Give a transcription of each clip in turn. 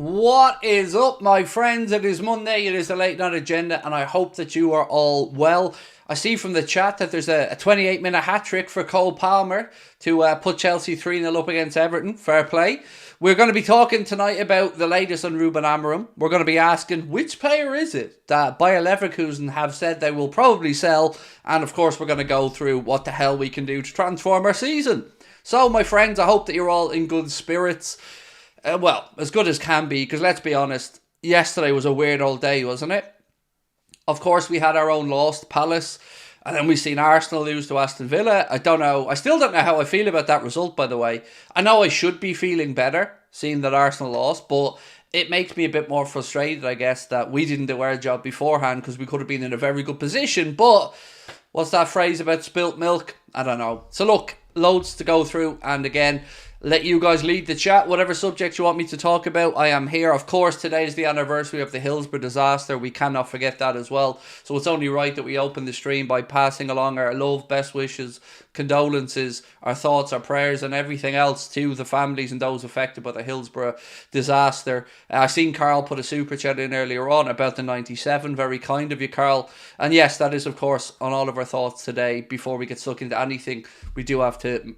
What is up, my friends? It is Monday, it is the late night agenda, and I hope that you are all well. I see from the chat that there's a 28-minute hat-trick for Cole Palmer to put Chelsea 3-0 up against Everton. Fair play. We're going to be talking tonight about the latest on Ruben Amorim. We're going to be asking, which player is it that Bayern Leverkusen have said they will probably sell? And of course, we're going to go through what the hell we can do to transform our season. So, my friends, I hope that you're all in good spirits. Well, as good as can be, because let's be honest, yesterday was a weird old day, wasn't it? Of course, we had our own loss to Palace, and then we've seen Arsenal lose to Aston Villa. I still don't know how I feel about that result, by the way. I know I should be feeling better, seeing that Arsenal lost, but it makes me a bit more frustrated, I guess, that we didn't do our job beforehand, because we could have been in a very good position, but what's that phrase about spilt milk? I don't know. So look, loads to go through, and again, let you guys lead the chat. Whatever subject you want me to talk about, I am here. Of course, today is the anniversary of the Hillsborough disaster. We cannot forget that as well. So it's only right that we open the stream by passing along our love, best wishes, condolences, our thoughts, our prayers, and everything else to the families and those affected by the Hillsborough disaster. I seen Carl put a super chat in earlier on about the 97. Very kind of you, Carl. And yes, that is, of course, on all of our thoughts today. Before we get stuck into anything, we do have to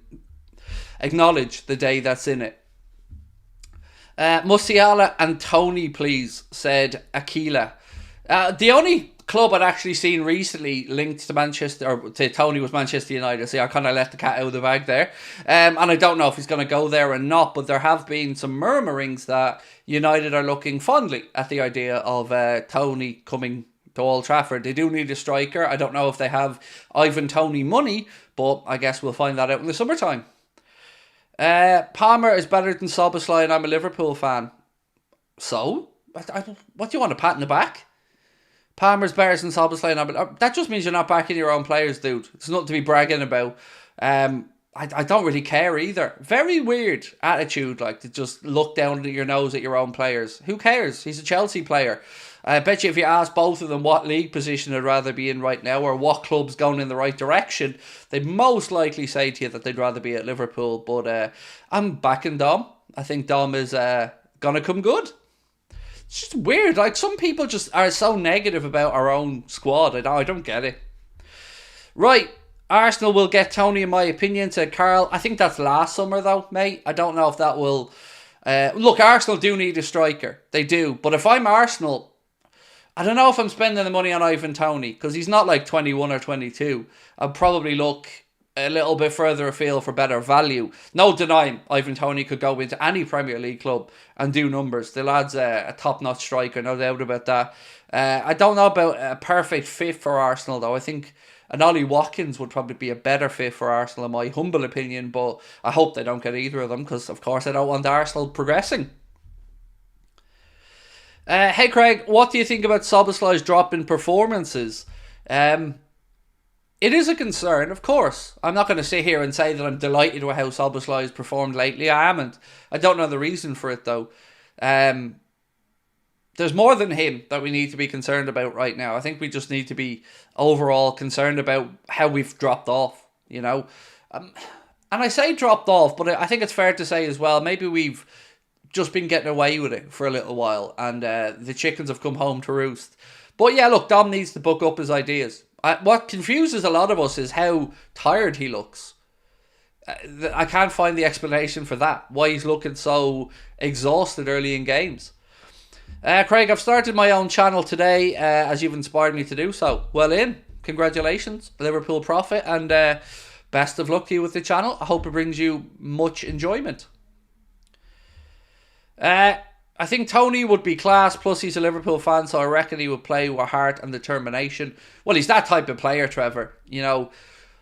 acknowledge the day that's in it. Musiala and Tony, please, said Aquila. The only club I'd actually seen recently linked to Manchester, or to Tony, was Manchester United. See, I kind of let the cat out of the bag there. And I don't know if he's going to go there or not, but there have been some murmurings that United are looking fondly at the idea of Tony coming to Old Trafford. They do need a striker. I don't know if they have Ivan Toney money, but I guess we'll find that out in the summertime. Palmer is better than Szoboszlai, and I'm a Liverpool fan. So? What do you want, a pat in the back? Palmer's better than Szoboszlai, and that just means you're not backing your own players, dude. It's nothing to be bragging about. I don't really care either. Very weird attitude, like, to just look down at your nose at your own players. Who cares? He's a Chelsea player. I bet you if you ask both of them what league position they'd rather be in right now, or what club's going in the right direction, they'd most likely say to you that they'd rather be at Liverpool. But I'm backing Dom. I think Dom is going to come good. It's just weird. Like, some people just are so negative about our own squad. I don't get it. Right. Arsenal will get Tony, in my opinion, said Carl. I think that's last summer, though, mate. I don't know if that will... look, Arsenal do need a striker. They do. But if I'm Arsenal, I don't know if I'm spending the money on Ivan Toney, because he's not like 21 or 22. I'd probably look a little bit further afield for better value. No denying, Ivan Toney could go into any Premier League club and do numbers. The lad's a top-notch striker, no doubt about that. I don't know about a perfect fit for Arsenal, though. I think an Ollie Watkins would probably be a better fit for Arsenal, in my humble opinion, but I hope they don't get either of them, because, of course, I don't want Arsenal progressing. Hey Craig, what do you think about Szoboszlai's drop in performances? It is a concern, of course. I'm not going to sit here and say that I'm delighted with how Szoboszlai has performed lately. I haven't. I don't know the reason for it, though. There's more than him that we need to be concerned about right now. I think we just need to be overall concerned about how we've dropped off, you know. And I say dropped off, but I think it's fair to say as well, maybe we've just been getting away with it for a little while, and the chickens have come home to roost. But yeah, look, Dom needs to book up his ideas. What confuses a lot of us is how tired he looks. I can't find the explanation for that, why he's looking so exhausted early in games. Craig, I've started my own channel today, as you've inspired me to do so. Well in, congratulations, Liverpool profit, and best of luck to you with the channel. I hope it brings you much enjoyment. I think Tony would be class, plus he's a Liverpool fan, so I reckon he would play with heart and determination. Well, he's that type of player, Trevor. You know,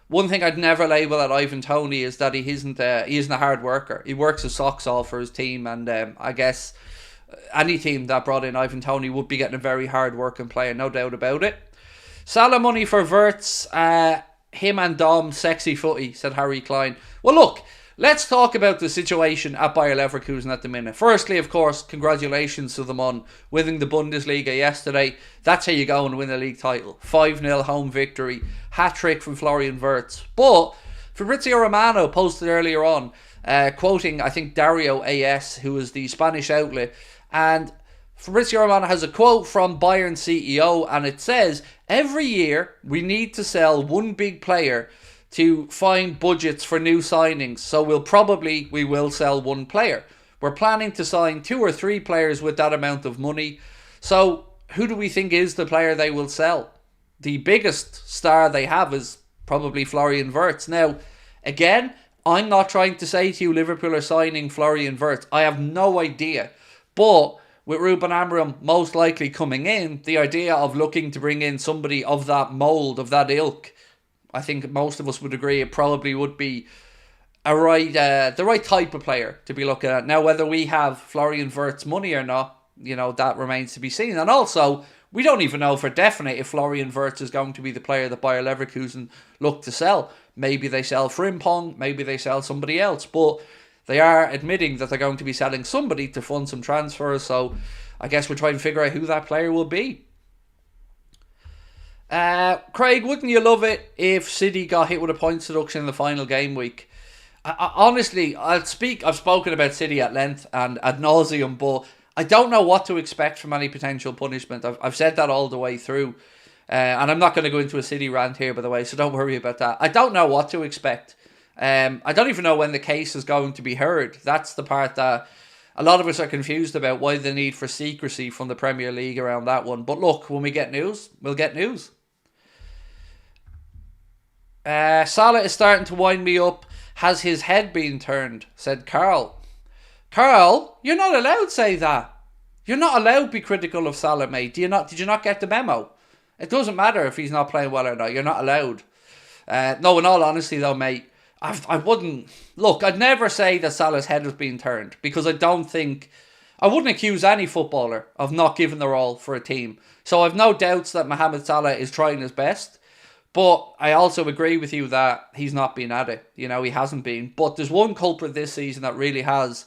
one thing I'd never label at Ivan Toney is that he isn't a hard worker. He works his socks off for his team, and I guess any team that brought in Ivan Toney would be getting a very hard working player, no doubt about it. Salah money for Wirtz, him and Dom, sexy footy, said Harry Klein. Well, look, let's talk about the situation at Bayer Leverkusen at the minute. Firstly, of course, congratulations to them on winning the Bundesliga yesterday. That's how you go and win a league title. 5-0 home victory. Hat-trick from Florian Wirtz. But Fabrizio Romano posted earlier on, quoting, I think, Dario AS, who is the Spanish outlet, And Fabrizio Romano has a quote from Bayern CEO, and it says, every year we need to sell one big player to find budgets for new signings. So we will sell one player. We're planning to sign 2 or 3 players with that amount of money. So who do we think is the player they will sell? The biggest star they have is probably Florian Wirtz. Now, again, I'm not trying to say to you Liverpool are signing Florian Wirtz. I have no idea. But with Ruben Amorim most likely coming in, the idea of looking to bring in somebody of that mould, of that ilk, I think most of us would agree it probably would be the right type of player to be looking at. Now, whether we have Florian Wirtz money or not, that remains to be seen. And also, we don't even know for definite if Florian Wirtz is going to be the player that Bayer Leverkusen look to sell. Maybe they sell Frimpong, maybe they sell somebody else, but they are admitting that they're going to be selling somebody to fund some transfers, so I guess we're trying to figure out who that player will be. Craig, wouldn't you love it if City got hit with a points deduction in the final game week? Honestly, I've spoken about City at length and ad nauseum, but I don't know what to expect from any potential punishment. I've said that all the way through. And I'm not going to go into a City rant here, by the way, so don't worry about that. I don't know what to expect. I don't even know when the case is going to be heard. That's the part that a lot of us are confused about, why the need for secrecy from the Premier League around that one. But look, when we get news, we'll get news. Salah is starting to wind me up. Has his head been turned? Said Carl. Carl, you're not allowed to say that. You're not allowed to be critical of Salah, mate. Did you not get the memo? It doesn't matter if he's not playing well or not. You're not allowed. No, in all honesty though, mate, I wouldn't... Look, I'd never say that Salah's head was being turned, because I wouldn't accuse any footballer of not giving their all for a team. So I've no doubts that Mohamed Salah is trying his best. But I also agree with you that he's not been at it. He hasn't been. But there's one culprit this season that really has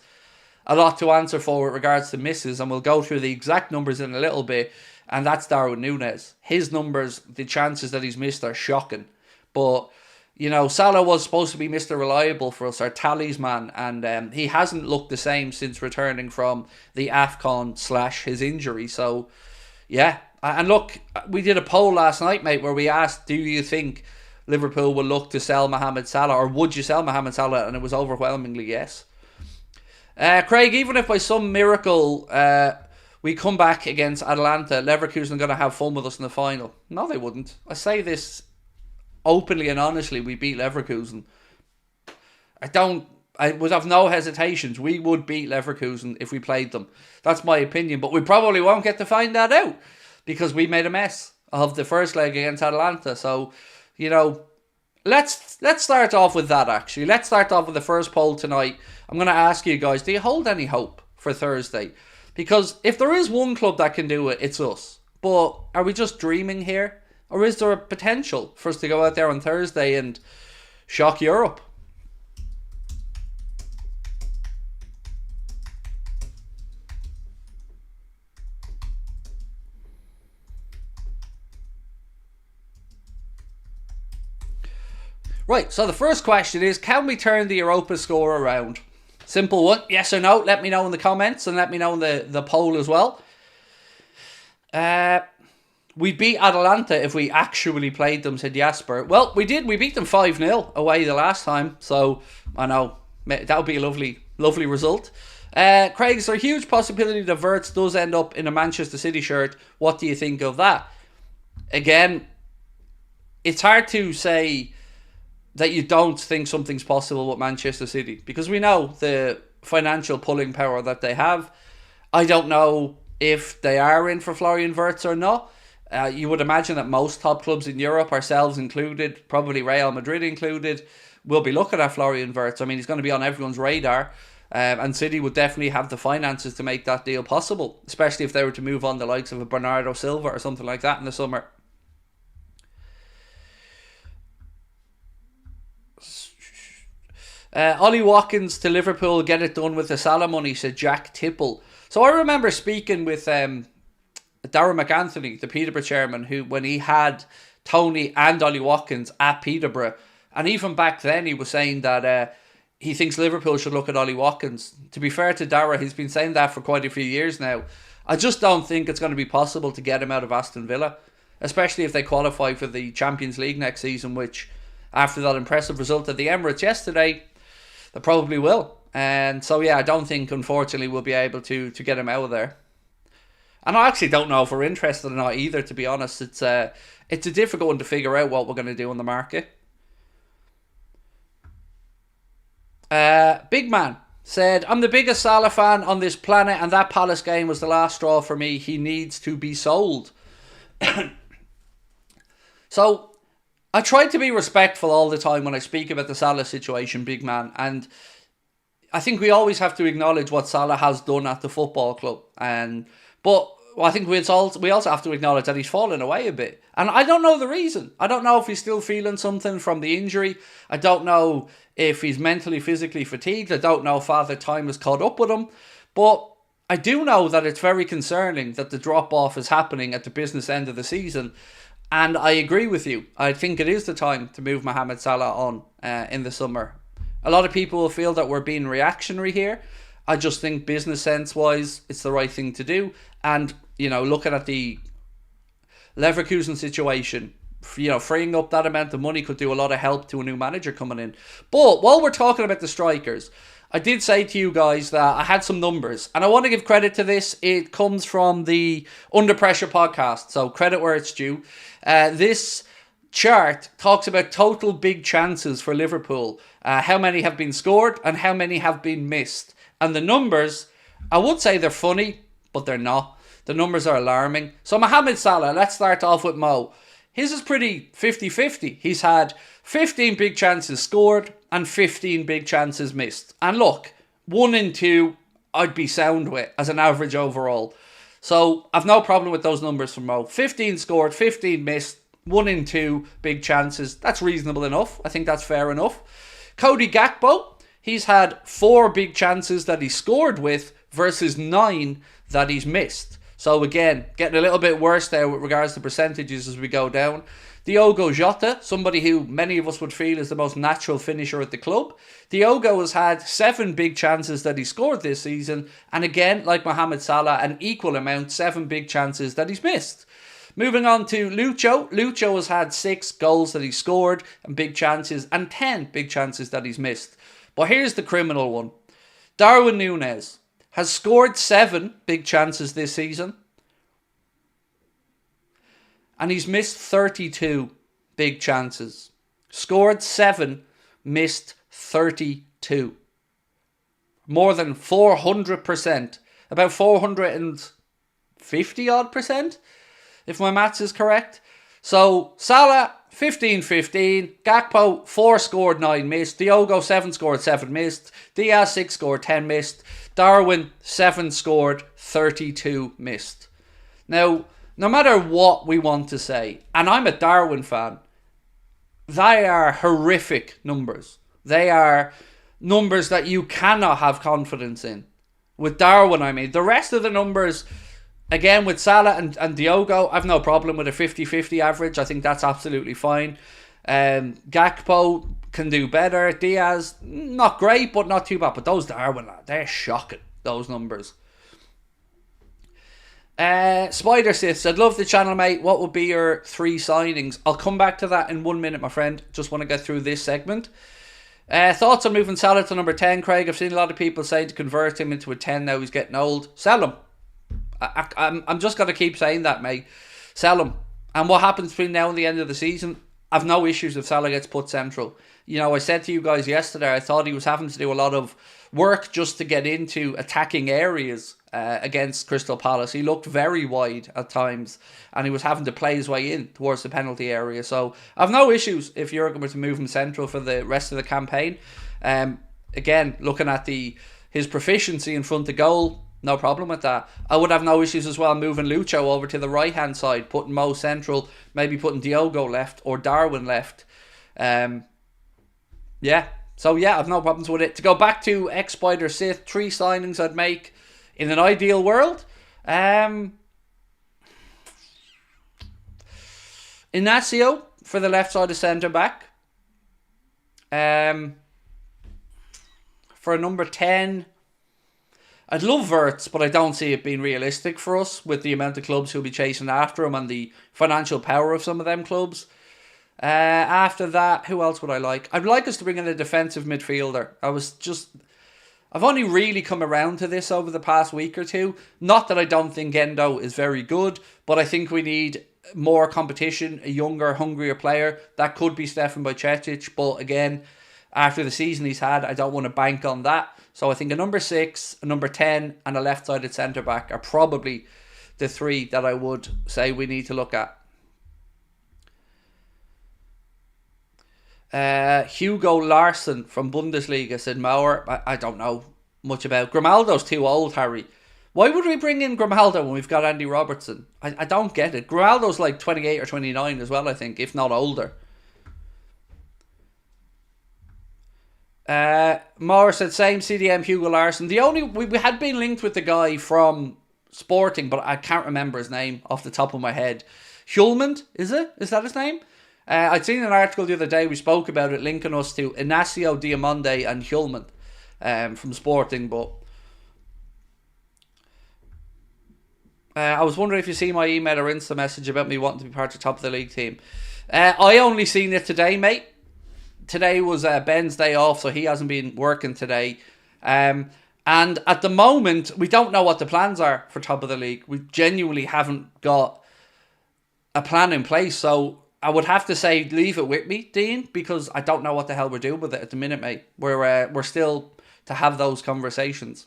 a lot to answer for with regards to misses, and we'll go through the exact numbers in a little bit, and that's Darwin Núñez. His numbers, the chances that he's missed are shocking. But, Salah was supposed to be Mr. Reliable for us, our talisman, and he hasn't looked the same since returning from the AFCON / his injury. So, yeah. And look, we did a poll last night, mate, where we asked, do you think Liverpool will look to sell Mohamed Salah, or would you sell Mohamed Salah? And it was overwhelmingly yes. Craig, even if by some miracle we come back against Atalanta, Leverkusen are going to have fun with us in the final. No, they wouldn't. I say this openly and honestly, we beat Leverkusen. I would have no hesitations. We would beat Leverkusen if we played them. That's my opinion, but we probably won't get to find that out, because we made a mess of the first leg against Atalanta. So, let's start off with that, actually. Let's start off with the first poll tonight. I'm going to ask you guys, do you hold any hope for Thursday? Because if there is one club that can do it, it's us. But are we just dreaming here? Or is there a potential for us to go out there on Thursday and shock Europe? Right, so the first question is, can we turn the Europa score around? Simple one, yes or no. Let me know in the comments, and let me know in the poll as well. We beat Atalanta if we actually played them, said Jasper. Well, we did. We beat them 5-0 away the last time. So, I know, that would be a lovely result. Craig, is there a huge possibility that Wirtz does end up in a Manchester City shirt? What do you think of that? Again, it's hard to say that you don't think something's possible with Manchester City, because we know the financial pulling power that they have. I don't know if they are in for Florian Wirtz or not. You would imagine that most top clubs in Europe, ourselves included, probably Real Madrid included, will be looking at Florian Wirtz. I mean, he's going to be on everyone's radar, and City would definitely have the finances to make that deal possible, especially if they were to move on the likes of a Bernardo Silva or something like that in the summer. Ollie Watkins to Liverpool, get it done with the Salah money, said Jack Tipple. So I remember speaking with Darren McAnthony, the Peterborough chairman, who, when he had Tony and Ollie Watkins at Peterborough, and even back then he was saying that he thinks Liverpool should look at Ollie Watkins. To be fair to Dara, he's been saying that for quite a few years now. I just don't think it's going to be possible to get him out of Aston Villa, especially if they qualify for the Champions League next season, which, after that impressive result at the Emirates yesterday, they probably will. And so, yeah, I don't think, unfortunately, we'll be able to get him out of there. And I actually don't know if we're interested or not either, to be honest. It's a difficult one to figure out what we're going to do on the market. Big Man said, I'm the biggest Salah fan on this planet, and that Palace game was the last straw for me. He needs to be sold. So, I try to be respectful all the time when I speak about the Salah situation, Big Man, and I think we always have to acknowledge what Salah has done at the football club. But I think we also have to acknowledge that he's fallen away a bit. And I don't know the reason. I don't know if he's still feeling something from the injury. I don't know if he's mentally, physically fatigued. I don't know if Father Time has caught up with him. But I do know that it's very concerning that the drop-off is happening at the business end of the season. And I agree with you. I think it is the time to move Mohamed Salah on in the summer. A lot of people will feel that we're being reactionary here. I just think business sense-wise, it's the right thing to do. And, looking at the Leverkusen situation, freeing up that amount of money could do a lot of help to a new manager coming in. But while we're talking about the strikers, I did say to you guys that I had some numbers. And I want to give credit to this. It comes from the Under Pressure podcast. So credit where it's due. This chart talks about total big chances for Liverpool. How many have been scored and how many have been missed. And the numbers, I would say they're funny, but they're not. The numbers are alarming. So Mohamed Salah, let's start off with Mo. His is pretty 50-50. He's had 15 big chances scored and 15 big chances missed. And look, 1 in 2 I'd be sound with as an average overall. So I've no problem with those numbers from Mo. 15 scored, 15 missed, 1 in 2 big chances. That's reasonable enough. I think that's fair enough. Cody Gakpo, he's had 4 big chances that he scored with versus 9 that he's missed. So again, getting a little bit worse there with regards to percentages as we go down. Diogo Jota, somebody who many of us would feel is the most natural finisher at the club. Diogo has had 7 big chances that he scored this season. And again, like Mohamed Salah, an equal amount, 7 big chances that he's missed. Moving on to Lucho. Lucho has had 6 goals that he scored and big chances and 10 big chances that he's missed. But here's the criminal one. Darwin Núñez has scored 7 big chances this season. And he's missed 32 big chances. Scored 7, missed 32. More than 400%. About 450 odd percent, if my maths is correct. So Salah, 15-15. Gakpo, 4 scored, 9 missed. Diogo, 7 scored, 7 missed. Diaz, 6 scored, 10 missed. Darwin, 7 scored, 32 missed. Now, no matter what we want to say, and I'm a Darwin fan, they are horrific numbers. They are numbers that you cannot have confidence in. With Darwin, I mean. The rest of the numbers, again, with Salah and Diogo, I've no problem with a 50-50 average. I think that's absolutely fine. Gakpo can do better. Diaz, not great, but not too bad. But those Darwin, they're shocking, those numbers. Spider Sith said, love the channel, mate. What would be your 3 signings? I'll come back to that in 1 minute, my friend. Just want to get through this segment. Thoughts on moving Salah to number 10, Craig? I've seen a lot of people saying to convert him into a 10 now. He's getting old. Sell him. I'm just going to keep saying that, mate. Sell him. And what happens between now and the end of the season, I've no issues if Salah gets put central. I said to you guys yesterday, I thought he was having to do a lot of work just to get into attacking areas against Crystal Palace. He looked very wide at times and he was having to play his way in towards the penalty area. So I've no issues if you're going to move him central for the rest of the campaign. Again, looking at his proficiency in front of goal, no problem with that. I would have no issues as well moving Lucho over to the right hand side, putting Mo central, maybe putting Diogo left or Darwin left. So I've no problems with it. To go back to Spider Sith, 3 signings I'd make in an ideal world. Inacio for the left side of centre back. For a number 10, I'd love Wirtz, but I don't see it being realistic for us with the amount of clubs who'll be chasing after him and the financial power of some of them clubs. After that, who else would I like? I'd like us to bring in a defensive midfielder. I've only really come around to this over the past week or two. Not that I don't think Endo is very good, but I think we need more competition, a younger, hungrier player. That could be Stefan Bajcetic, but again, after the season he's had, I don't want to bank on that. So I think a number 6, a number 10, and a left-sided centre-back are probably the 3 that I would say we need to look at. Hugo Larsson from Bundesliga said Maurer. I don't know much about. Grimaldo's too old, Harry. Why would we bring in Grimaldo when we've got Andy Robertson? I don't get it. Grimaldo's like 28 or 29 as well, I think, if not older. Maurer said same CDM Hugo Larsson. The only we had been linked with the guy from Sporting, but I can't remember his name off the top of my head. Hulmand, is it? Is that his name? I'd seen an article the other day, we spoke about it, linking us to Inacio Diamonde and Hulmand from Sporting, but I was wondering if you see my email or Insta message about me wanting to be part of the top of the league team. I only seen it today, mate. Today was Ben's day off, so he hasn't been working today. And at the moment, we don't know what the plans are for top of the league. We genuinely haven't got a plan in place, so I would have to say leave it with me, Dean, because I don't know what the hell we're doing with it at the minute, mate. We're still to have those conversations.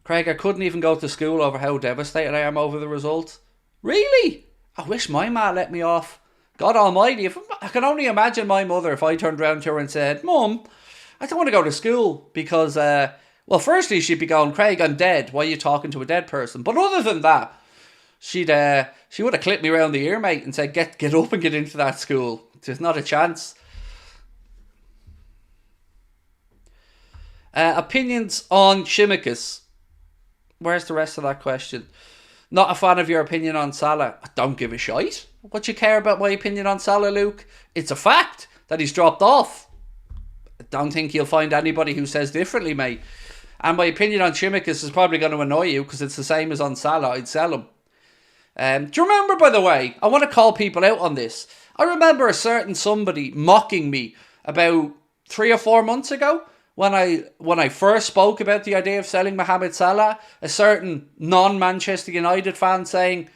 Craig, I couldn't even go to school over how devastated I am over the result. Really? I wish my ma let me off. God almighty, I can only imagine my mother if I turned around to her and said, Mum, I don't want to go to school because, well, firstly, she'd be going, Craig, I'm dead. Why are you talking to a dead person? But other than that, she would have clipped me around the ear, mate, and said, get up and get into that school. There's not a chance. Opinions on Tsimikas. Where's the rest of that question? Not a fan of your opinion on Salah. I don't give a shite. What you care about my opinion on Salah, Luke? It's a fact that he's dropped off. I don't think you'll find anybody who says differently, mate. And my opinion on Tsimikas is probably going to annoy you because it's the same as on Salah. I'd sell him. Do you remember, by the way, I want to call people out on this. I remember a certain somebody mocking me about 3 or 4 months ago when I first spoke about the idea of selling Mohamed Salah. A certain non-Manchester United fan saying,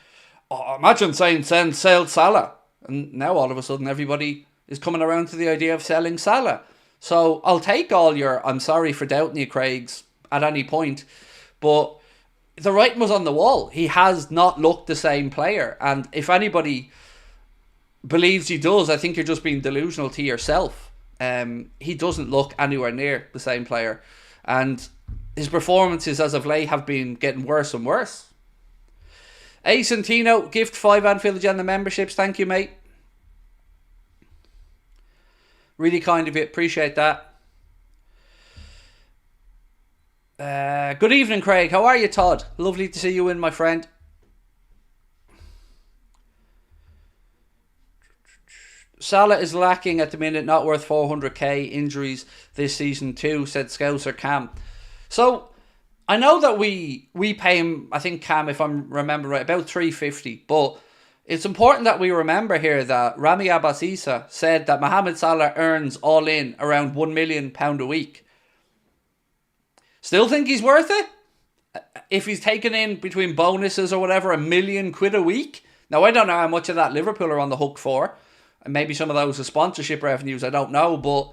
oh, imagine saying sell Salah. And now all of a sudden everybody is coming around to the idea of selling Salah. So I'll take all your I'm sorry for doubting you, Craigs, at any point. But the writing was on the wall. He has not looked the same player. And if anybody believes he does, I think you're just being delusional to yourself. He doesn't look anywhere near the same player. And his performances as of late have been getting worse and worse. Ace and Tino, gift 5 Anfield Agenda memberships. Thank you, mate. Really kind of you. Appreciate that. Good evening, Craig. How are you, Todd? Lovely to see you in, my friend. Salah is lacking at the minute, not worth 400k. Injuries this season too, said Scouser Cam. So I know that we pay him, I think, Cam, if I'm remembering right, about 350. But it's important that we remember here that Rami Abbas-Issa said that Mohamed Salah earns all in around £1 million a week. Still think he's worth it? If he's taken in between bonuses or whatever, £1 million a week? Now, I don't know how much of that Liverpool are on the hook for. And maybe some of those are sponsorship revenues, I don't know. But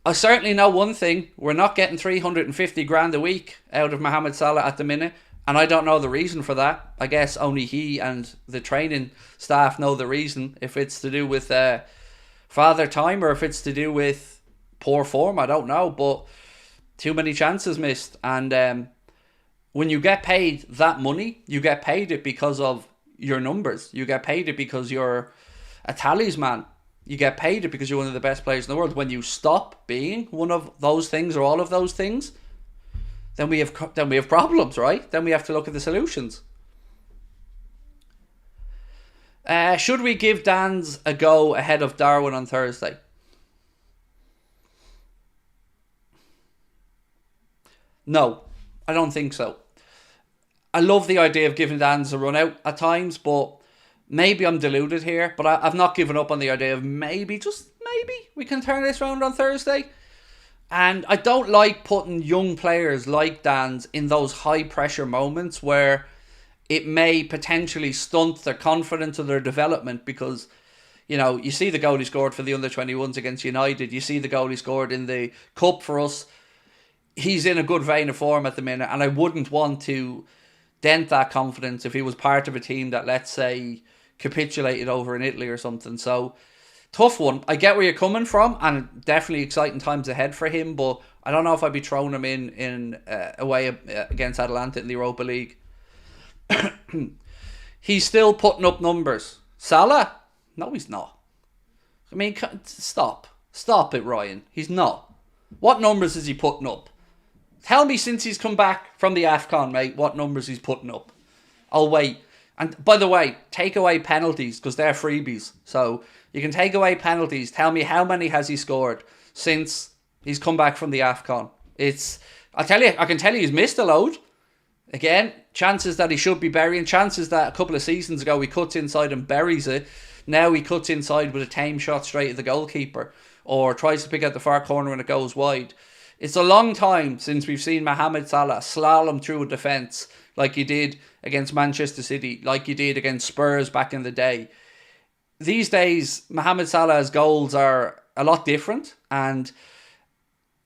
I certainly know one thing. We're not getting 350 grand a week out of Mohamed Salah at the minute. And I don't know the reason for that. I guess only he and the training staff know the reason. If it's to do with father time or if it's to do with poor form, I don't know. But too many chances missed. And when you get paid that money, you get paid it because of your numbers. You get paid it because you're a talisman. You get paid it because you're one of the best players in the world. When you stop being one of those things or all of those things, then we have problems, right? Then we have to look at the solutions. Should we give Dan's a go ahead of Darwin on Thursday? No, I don't think so. I love the idea of giving Dan's a run out at times, but maybe I'm deluded here. But I've not given up on the idea of maybe, just maybe, we can turn this around on Thursday. And I don't like putting young players like Dan's in those high pressure moments where it may potentially stunt their confidence or their development, because, you know, you see the goal he scored for the under-21s against United. You see the goal he scored in the Cup for us. He's in a good vein of form at the minute, and I wouldn't want to dent that confidence if he was part of a team that, let's say, capitulated over in Italy or something. So, tough one. I get where you're coming from, and definitely exciting times ahead for him, but I don't know if I'd be throwing him in away against Atalanta in the Europa League. He's still putting up numbers. Salah? No, he's not. I mean, stop. Stop it, Ryan. He's not. What numbers is he putting up? Tell me since he's come back from the AFCON, mate, what numbers he's putting up. I'll wait. And by the way, take away penalties, because they're freebies. So you can take away penalties. Tell me how many has he scored since he's come back from the AFCON. I can tell you he's missed a load. Again, chances that he should be burying, chances that a couple of seasons ago he cuts inside and buries it. Now he cuts inside with a tame shot straight at the goalkeeper, or tries to pick out the far corner and it goes wide. It's a long time since we've seen Mohamed Salah slalom through a defence like he did against Manchester City, like he did against Spurs back in the day. These days, Mohamed Salah's goals are a lot different, and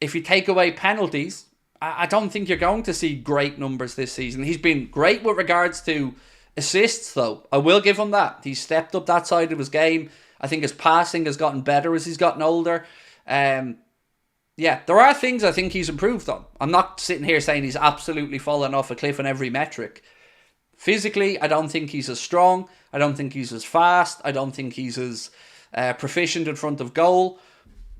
if you take away penalties, I don't think you're going to see great numbers this season. He's been great with regards to assists, though. I will give him that. He's stepped up that side of his game. I think his passing has gotten better as he's gotten older. Yeah, there are things I think he's improved on. I'm not sitting here saying he's absolutely fallen off a cliff on every metric. Physically, I don't think he's as strong. I don't think he's as fast. I don't think he's as proficient in front of goal.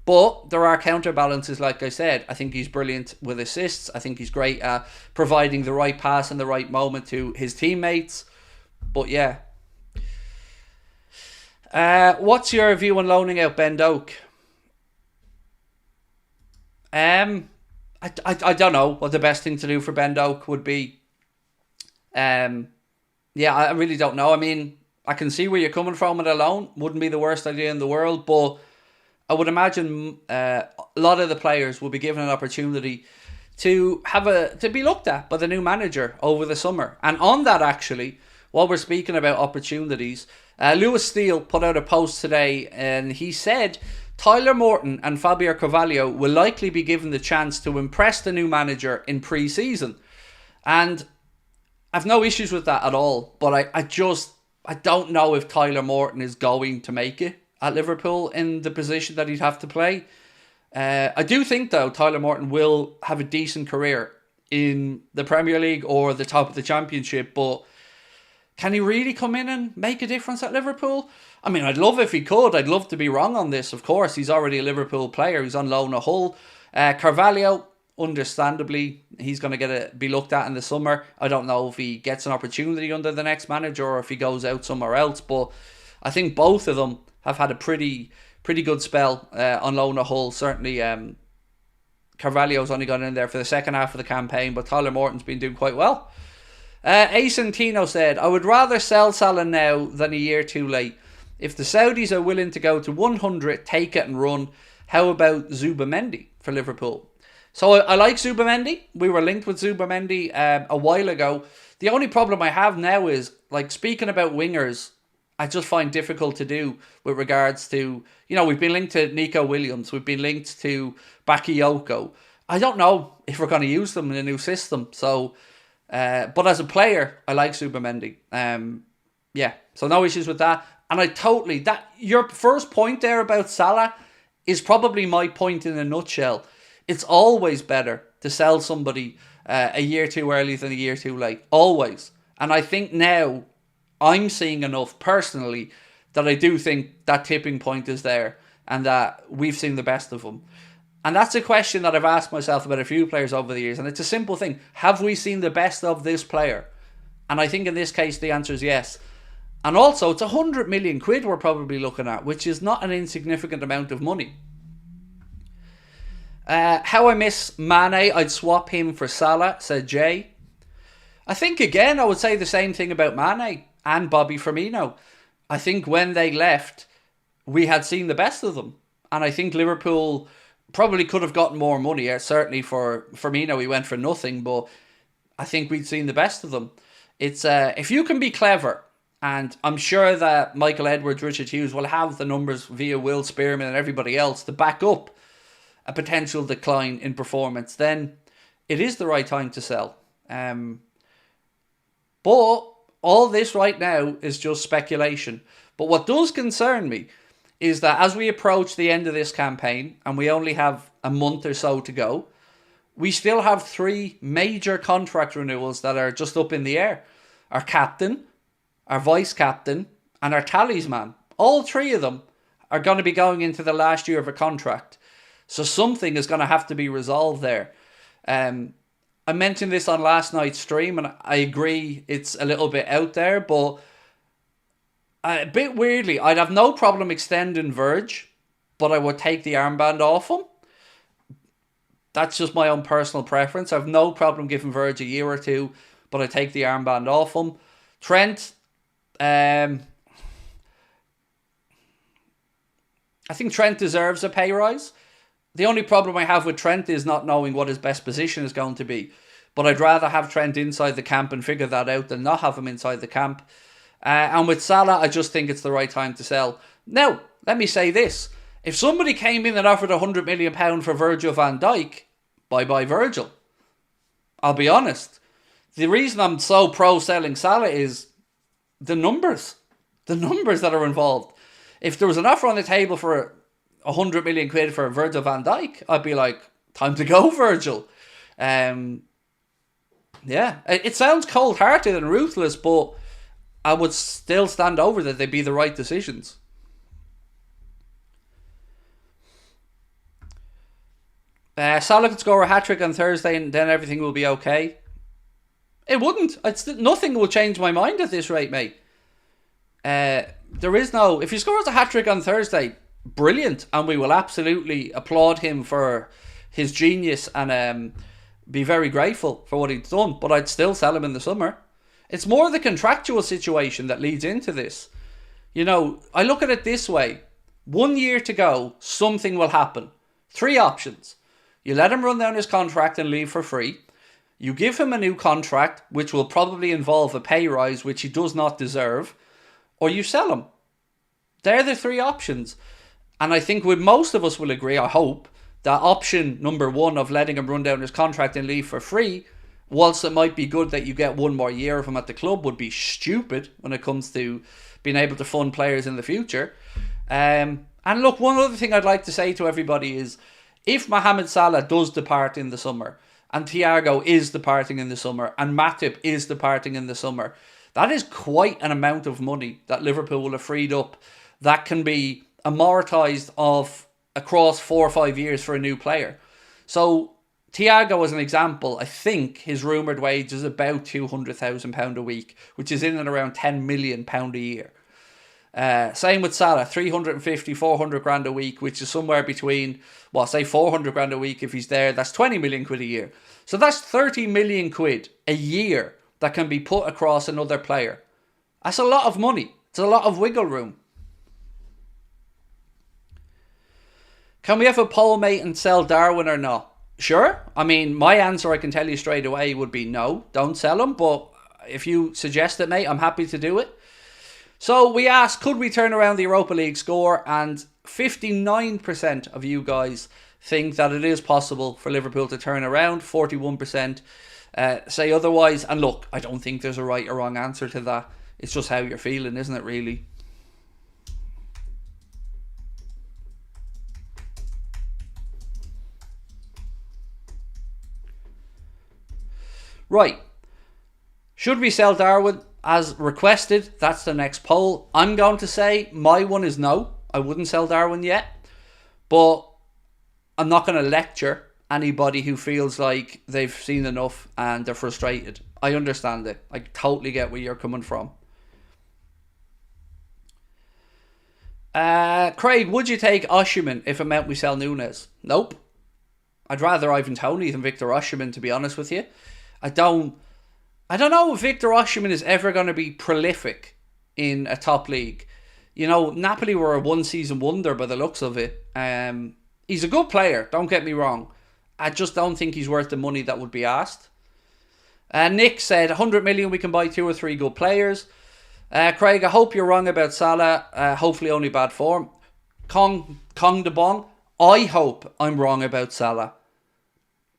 But there are counterbalances, like I said. I think he's brilliant with assists. I think he's great at providing the right pass in the right moment to his teammates. But yeah. What's your view on loaning out Ben Doak? I don't know what the best thing to do for Ben Doak would be. Yeah, I really don't know. I mean, I can see where you're coming from with a loan. Wouldn't be the worst idea in the world, but I would imagine a lot of the players will be given an opportunity to be looked at by the new manager over the summer. And on that, actually, while we're speaking about opportunities, Lewis Steele put out a post today, and he said Tyler Morton and Fabio Carvalho will likely be given the chance to impress the new manager in pre-season. And I've no issues with that at all, but I don't know if Tyler Morton is going to make it at Liverpool in the position that he'd have to play. I do think, though, Tyler Morton will have a decent career in the Premier League or the top of the Championship, but can he really come in and make a difference at Liverpool? I mean, I'd love if he could. I'd love to be wrong on this, of course. He's already a Liverpool player. He's on loan at Hull. Carvalho, understandably, he's going to be looked at in the summer. I don't know if he gets an opportunity under the next manager or if he goes out somewhere else, but I think both of them have had a pretty good spell on loan at Hull. Certainly, Carvalho's only gone in there for the second half of the campaign, but Tyler Morton's been doing quite well. Asen Tino said, I would rather sell Salah now than a year too late. If the Saudis are willing to go to 100, take it and run, how about Zubamendi for Liverpool? So I like Zubamendi. We were linked with Zubamendi a while ago. The only problem I have now is, like, speaking about wingers, I just find difficult to do with regards to, you know, we've been linked to Nico Williams, we've been linked to Bakayoko. I don't know if we're going to use them in a new system. So, but as a player, I like Zubamendi. Yeah, so no issues with that. And your first point there about Salah is probably my point in a nutshell. It's always better to sell somebody a year too early than a year too late. Always. And I think now I'm seeing enough personally that I do think that tipping point is there and that we've seen the best of them. And that's a question that I've asked myself about a few players over the years. And it's a simple thing. Have we seen the best of this player? And I think in this case, the answer is yes. And also, it's 100 million quid we're probably looking at, which is not an insignificant amount of money. How I miss Mane, I'd swap him for Salah, said Jay. I think, again, I would say the same thing about Mane and Bobby Firmino. I think when they left, we had seen the best of them. And I think Liverpool probably could have gotten more money. Certainly for Firmino, he went for nothing, but I think we'd seen the best of them. It's if you can be clever, and I'm sure that Michael Edwards, Richard Hughes will have the numbers via Will Spearman and everybody else to back up a potential decline in performance, then it is the right time to sell. But all this right now is just speculation. But what does concern me is that as we approach the end of this campaign, and we only have a month or so to go, we still have 3 major contract renewals that are just up in the air. Our captain, our vice-captain, and our talisman. All 3 of them are going to be going into the last year of a contract. So something is going to have to be resolved there. I mentioned this on last night's stream, and I agree it's a little bit out there, but a bit weirdly, I'd have no problem extending Verge, but I would take the armband off him. That's just my own personal preference. I have no problem giving Verge a year or 2, but I take the armband off him. Trent, I think Trent deserves a pay rise. The only problem I have with Trent is not knowing what his best position is going to be. But I'd rather have Trent inside the camp and figure that out than not have him inside the camp. And with Salah, I just think it's the right time to sell. Now, let me say this. If somebody came in and offered £100 million for Virgil van Dijk, bye-bye Virgil. I'll be honest. The reason I'm so pro-selling Salah is the numbers. The numbers that are involved. If there was an offer on the table for £100 million for Virgil van Dijk, I'd be like, time to go, Virgil. Yeah, it sounds cold-hearted and ruthless, but I would still stand over that they'd be the right decisions. Salah could score a hat-trick on Thursday and then everything will be okay. It wouldn't. Nothing will change my mind at this rate, mate. There is no... If he scores a hat-trick on Thursday, brilliant, and we will absolutely applaud him for his genius and be very grateful for what he's done, but I'd still sell him in the summer. It's more the contractual situation that leads into this. You know, I look at it this way. 1 year to go, something will happen. 3 options. You let him run down his contract and leave for free. You give him a new contract, which will probably involve a pay rise, which he does not deserve. Or you sell him. They're the 3 options. And I think most of us will agree, I hope, that option number 1 of letting him run down his contract and leave for free, whilst it might be good that you get 1 more year of him at the club, would be stupid when it comes to being able to fund players in the future. And look, one other thing I'd like to say to everybody is, if Mohamed Salah does depart in the summer, and Thiago is departing in the summer, and Matip is departing in the summer, that is quite an amount of money that Liverpool will have freed up that can be amortised across 4 or 5 years for a new player. So Thiago, as an example, I think his rumoured wage is about £200,000 a week, which is in and around £10 million a year. Same with Salah, 350, 400 grand a week, which is somewhere between, well, say 400 grand a week if he's there. That's 20 million quid a year. So that's 30 million quid a year that can be put across another player. That's a lot of money. It's a lot of wiggle room. Can we have a poll, mate, and sell Darwin or not? Sure. I mean, my answer, I can tell you straight away, would be no. Don't sell him. But if you suggest it, mate, I'm happy to do it. So we asked, could we turn around the Europa League score? And 59% of you guys think that it is possible for Liverpool to turn around. 41% say otherwise. And look, I don't think there's a right or wrong answer to that. It's just how you're feeling, isn't it, really? Right. Should we sell Darwin? As requested, that's the next poll. I'm going to say my one is no. I wouldn't sell Darwin yet. But I'm not going to lecture anybody who feels like they've seen enough and they're frustrated. I understand it. I totally get where you're coming from. Craig, would you take Osimhen if it meant we sell Núñez? Nope. I'd rather Ivan Toney than Victor Osimhen, to be honest with you. I don't know if Victor Osimhen is ever going to be prolific in a top league. You know, Napoli were a one-season wonder by the looks of it. He's a good player, don't get me wrong. I just don't think he's worth the money that would be asked. Nick said, 100 million, we can buy 2 or 3 good players. Craig, I hope you're wrong about Salah. Hopefully only bad form. Kong de Bong, I hope I'm wrong about Salah.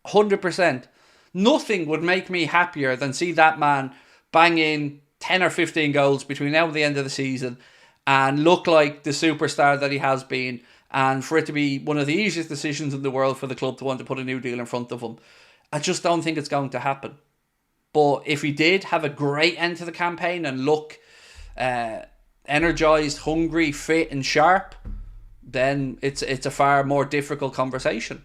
100%. Nothing would make me happier than see that man bang in 10 or 15 goals between now and the end of the season and look like the superstar that he has been, and for it to be one of the easiest decisions in the world for the club to want to put a new deal in front of him. I just don't think it's going to happen. But if he did have a great end to the campaign and look energised, hungry, fit and sharp, then it's a far more difficult conversation.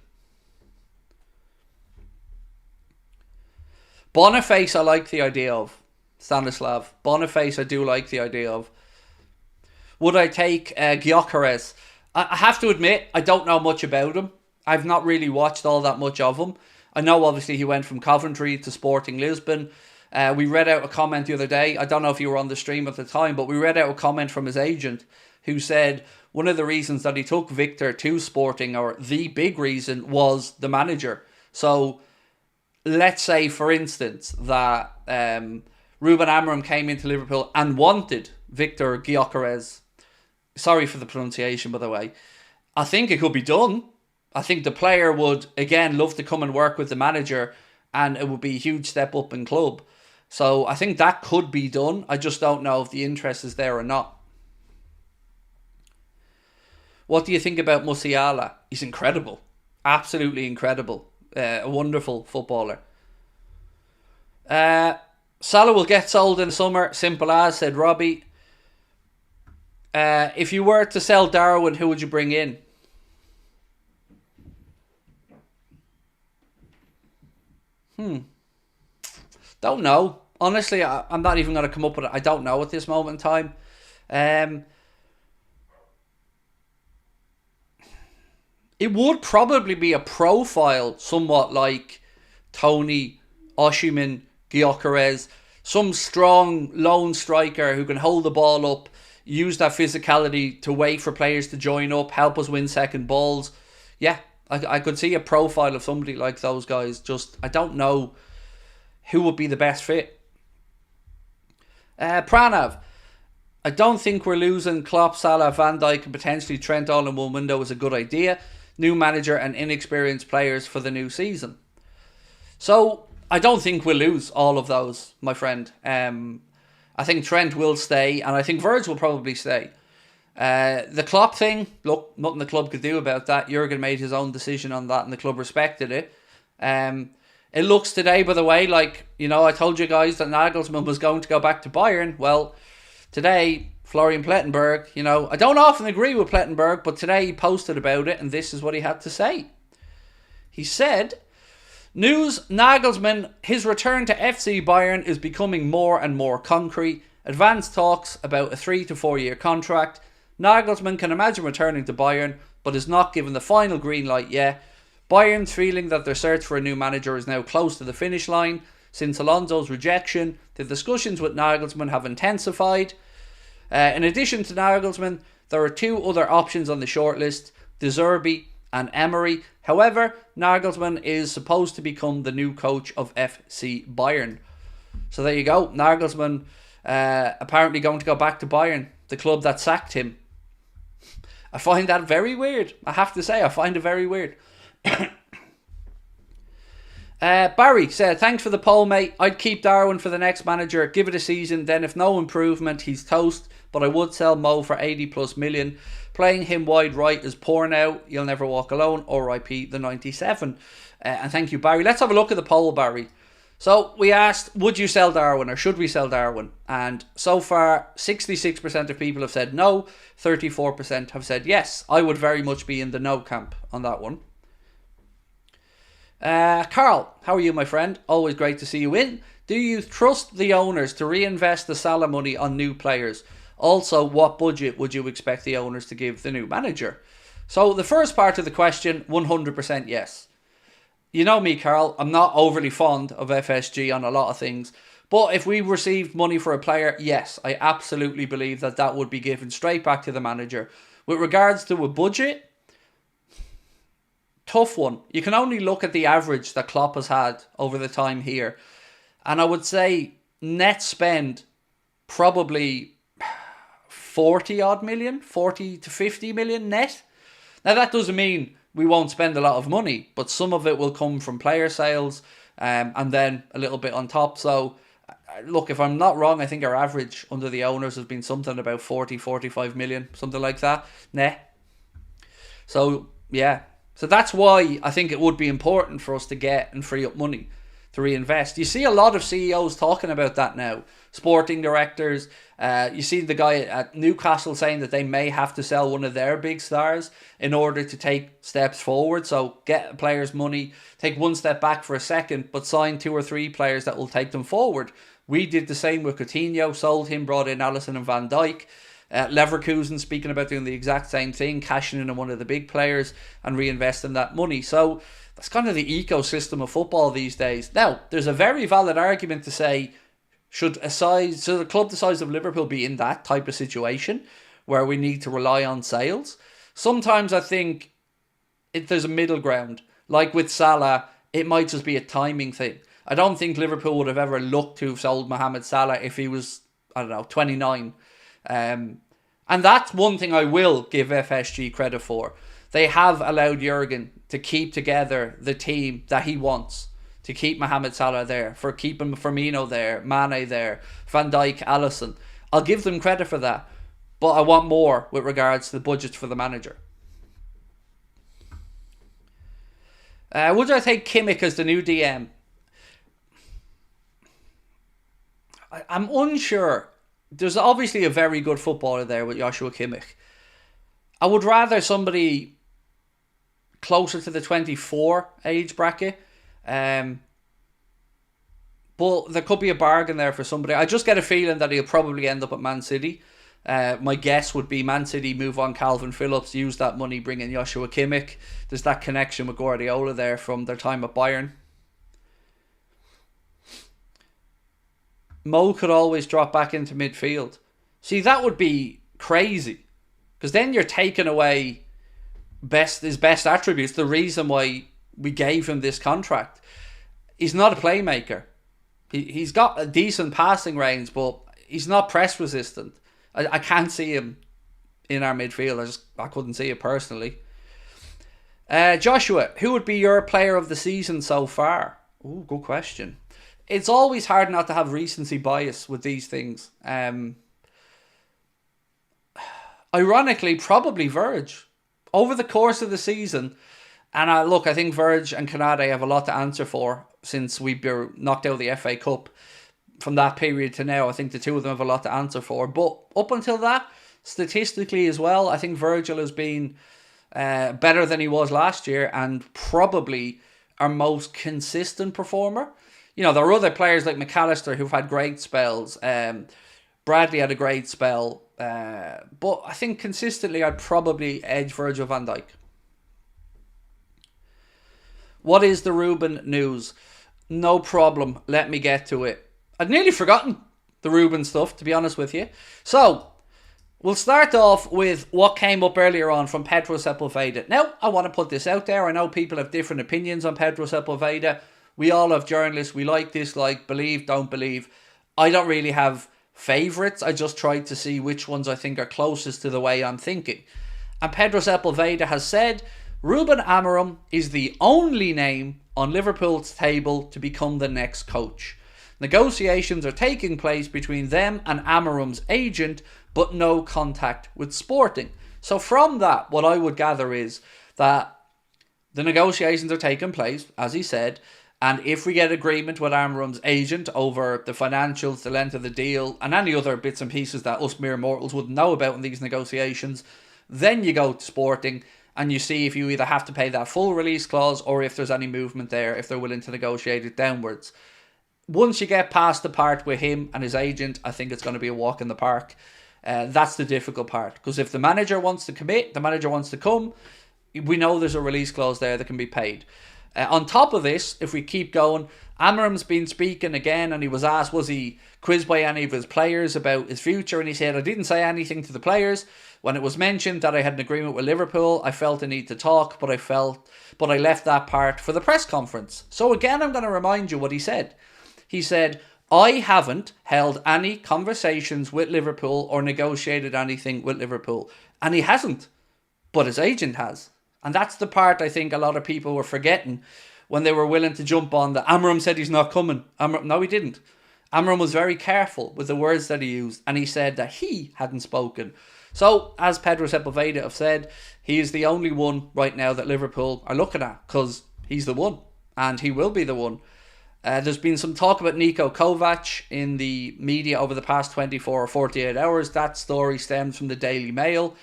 Boniface I like the idea of. Stanislav. Boniface I do like the idea of. Would I take Gyökeres? I have to admit, I don't know much about him. I've not really watched all that much of him. I know obviously he went from Coventry to Sporting Lisbon. We read out a comment the other day. I don't know if you were on the stream at the time, but we read out a comment from his agent who said one of the reasons that he took Victor to Sporting, or the big reason, was the manager. So let's say, for instance, that Ruben Amorim came into Liverpool and wanted Victor Gyökeres. Sorry for the pronunciation, by the way. I think it could be done. I think the player would, again, love to come and work with the manager, and it would be a huge step up in club. So I think that could be done. I just don't know if the interest is there or not. What do you think about Musiala? He's incredible. Absolutely incredible. A wonderful footballer. Salah will get sold in the summer. Simple as, said Robbie. If you were to sell Darwin, who would you bring in? Don't know. Honestly, I'm not even going to come up with it. I don't know at this moment in time. It would probably be a profile somewhat like Toney, Osimhen, Gyökeres. Some strong lone striker who can hold the ball up, use that physicality to wait for players to join up, help us win second balls. Yeah, I could see a profile of somebody like those guys. Just, I don't know who would be the best fit. Pranav, I don't think we're losing Klopp, Salah, Van Dijk and potentially Trent all in one window is a good idea. New manager and inexperienced players for the new season. So, I don't think we'll lose all of those, my friend. I think Trent will stay, and I think Virg will probably stay. The Klopp thing, look, nothing the club could do about that. Jurgen made his own decision on that, and the club respected it. It looks today, by the way, like, you know, I told you guys that Nagelsmann was going to go back to Bayern. Well, today, Florian Plettenberg, you know, I don't often agree with Plettenberg, but today he posted about it, and this is what he had to say. He said, news, Nagelsmann, his return to FC Bayern is becoming more and more concrete. Advanced talks about a 3 to 4 year contract. Nagelsmann can imagine returning to Bayern, but is not given the final green light yet. Bayern's feeling that their search for a new manager is now close to the finish line. Since Alonso's rejection, the discussions with Nagelsmann have intensified. In addition to Nagelsmann, there are 2 other options on the shortlist, De Zerbi and Emery. However, Nagelsmann is supposed to become the new coach of FC Bayern. So there you go. Nagelsmann apparently going to go back to Bayern, the club that sacked him. I find that very weird. I have to say, I find it very weird. Barry said, thanks for the poll, mate. I'd keep Darwin for the next manager, give it a season, then if no improvement, he's toast. But I would sell Mo for 80 plus million. Playing him wide right is poor now. You'll never walk alone. RIP the 97. And thank you, Barry. Let's have a look at the poll, Barry. So we asked, would you sell Darwin or should we sell Darwin? And so far, 66% of people have said no. 34% have said yes. I would very much be in the no camp on that one. Carl, how are you, my friend? Always great to see you in. Do you trust the owners to reinvest the Salah money on new players? Also, what budget would you expect the owners to give the new manager? So the first part of the question, 100% yes. You know me, Carl. I'm not overly fond of FSG on a lot of things. But if we received money for a player, yes, I absolutely believe that that would be given straight back to the manager. With regards to a budget, tough one. You can only look at the average that Klopp has had over the time here. And I would say net spend probably 40 odd million, 40 to 50 million net. Now that doesn't mean we won't spend a lot of money, but some of it will come from player sales and then a little bit on top. So look, if I'm not wrong, I think our average under the owners has been something about 40, 45 million, something like that net. So yeah, so that's why I think it would be important for us to get and free up money to reinvest. You see a lot of CEOs talking about that now. Sporting directors. You see the guy at Newcastle saying that they may have to sell one of their big stars in order to take steps forward. So get players' money, take one step back for a second, but sign 2 or 3 players that will take them forward. We did the same with Coutinho, sold him, brought in Alisson and Van Dijk. Leverkusen speaking about doing the exact same thing, cashing in on one of the big players and reinvesting that money. So that's kind of the ecosystem of football these days. Now, there's a very valid argument to say, should a club the size of Liverpool be in that type of situation where we need to rely on sales? Sometimes I think there's a middle ground. Like with Salah, it might just be a timing thing. I don't think Liverpool would have ever looked to have sold Mohamed Salah if he was, 29. And that's one thing I will give FSG credit for. They have allowed Jurgen to keep together the team that he wants. To keep Mohamed Salah there, for keeping Firmino there, Mane there, Van Dijk, Alisson. I'll give them credit for that. But I want more with regards to the budgets for the manager. Would I take Kimmich as the new DM? I'm unsure. There's obviously a very good footballer there with Joshua Kimmich. I would rather somebody closer to the 24 age bracket. But there could be a bargain there for somebody. I just get a feeling that he'll probably end up at Man City. My guess would be Man City move on Calvin Phillips, use that money, bring in Joshua Kimmich. There's that connection with Guardiola there from their time at Bayern. Mo could always drop back into midfield. See, that would be crazy. Because then you're taking away his best attributes, the reason why we gave him this contract. He's not a playmaker. He's got a decent passing range, but he's not press resistant. I can't see him in our midfield. I couldn't see it personally. Joshua, who would be your player of the season so far? Ooh, good question. It's always hard not to have recency bias with these things. Ironically, probably Verge. Over the course of the season, and I think Verge and Canade have a lot to answer for since we were knocked out of the FA Cup. From that period to now, I think the two of them have a lot to answer for. But up until that, statistically as well, I think Virgil has been better than he was last year and probably our most consistent performer. You know, there are other players like McAllister who've had great spells. Bradley had a great spell. But I think consistently I'd probably edge Virgil van Dijk. What is the Ruben news? No problem. Let me get to it. I'd nearly forgotten the Ruben stuff, to be honest with you. So, we'll start off with what came up earlier on from Pedro Sepulveda. Now, I want to put this out there. I know people have different opinions on Pedro Sepulveda. We all have journalists. We like, dislike, believe, don't believe. I don't really have favourites. I just tried to see which ones I think are closest to the way I'm thinking. And Pedro Sepulveda has said, Ruben Amorim is the only name on Liverpool's table to become the next coach. Negotiations are taking place between them and Amorim's agent, but no contact with Sporting. So from that, what I would gather is that the negotiations are taking place, as he said, and if we get agreement with Amorim's agent over the financials, the length of the deal, and any other bits and pieces that us mere mortals wouldn't know about in these negotiations, then you go to Sporting and you see if you either have to pay that full release clause or if there's any movement there, if they're willing to negotiate it downwards. Once you get past the part with him and his agent, I think it's going to be a walk in the park. That's the difficult part. Because if the manager wants to commit, the manager wants to come, we know there's a release clause there that can be paid. On top of this, if we keep going, Amorim's been speaking again, and he was asked, was he quizzed by any of his players about his future, and he said, I didn't say anything to the players. When it was mentioned that I had an agreement with Liverpool, I felt a need to talk, but I left that part for the press conference. So again, I'm going to remind you what he said. He said, I haven't held any conversations with Liverpool or negotiated anything with Liverpool. And he hasn't, but his agent has. And that's the part I think a lot of people were forgetting when they were willing to jump on that Amorim said he's not coming. No, he didn't. Amorim was very careful with the words that he used, and he said that he hadn't spoken. So, as Pedro Sepulveda have said, he is the only one right now that Liverpool are looking at, because he's the one, and he will be the one. There's been some talk about Niko Kovac in the media over the past 24 or 48 hours. That story stems from the Daily Mail.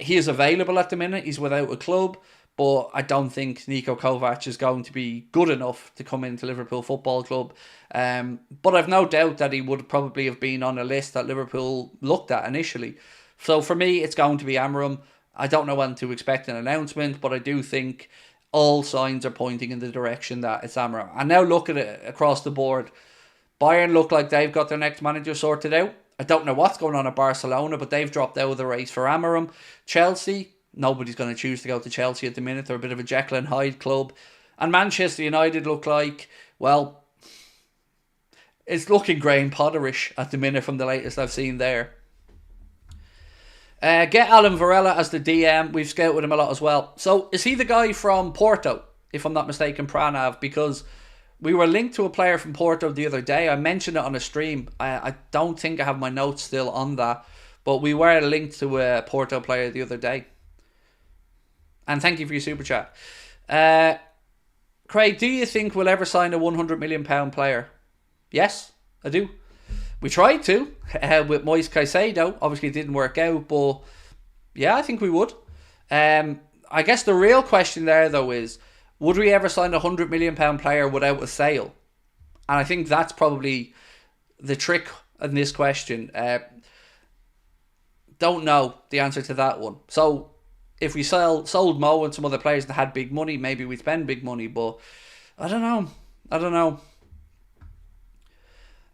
He is available at the minute. He's without a club, but I don't think Niko Kovac is going to be good enough to come into Liverpool Football Club. But I've no doubt that he would probably have been on a list that Liverpool looked at initially. So for me, it's going to be Amorim. I don't know when to expect an announcement, but I do think all signs are pointing in the direction that it's Amorim. And now look at it across the board. Bayern look like they've got their next manager sorted out. I don't know what's going on at Barcelona, but they've dropped out of the race for Amorim. Chelsea, nobody's going to choose to go to Chelsea at the minute. They're a bit of a Jekyll and Hyde club. And Manchester United look like, well, it's looking Graham Potterish at the minute from the latest I've seen there. Get Alan Varela as the DM. We've scouted him a lot as well. So, is he the guy from Porto, if I'm not mistaken, Pranav? Because we were linked to a player from Porto the other day. I mentioned it on a stream. I don't think I have my notes still on that. But we were linked to a Porto player the other day. And thank you for your super chat. Craig, do you think we'll ever sign a £100 million player? Yes, I do. We tried to with Moise Caicedo. Obviously, it didn't work out, but yeah, I think we would. I guess the real question there, though, is would we ever sign a £100 million player without a sale? And I think that's probably the trick in this question. Don't know the answer to that one. So if we sold Mo and some other players that had big money, maybe we'd spend big money, but I don't know.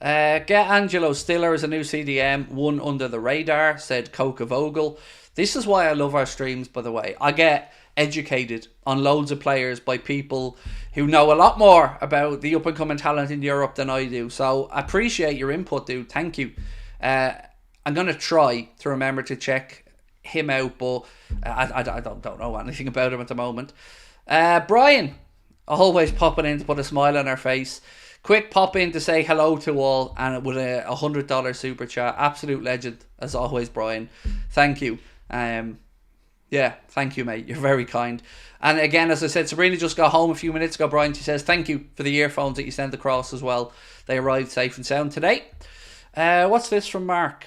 Get Angelo Stiller as a new CDM, one under the radar, said Coca Vogel. This is why I love our streams, by the way. I get educated on loads of players by people who know a lot more about the up-and-coming talent in Europe than I do. So I appreciate your input, dude. Thank you. I'm going to try to remember to check him out, but I don't know anything about him at the moment. Brian, always popping in to put a smile on our face. Quick pop in to say hello to all, and with a $100 super chat. Absolute legend, as always, Brian. Thank you. Yeah, thank you, mate. You're very kind. And again, as I said, Sabrina just got home a few minutes ago, Brian. She says, thank you for the earphones that you sent across as well. They arrived safe and sound today. What's this from Mark?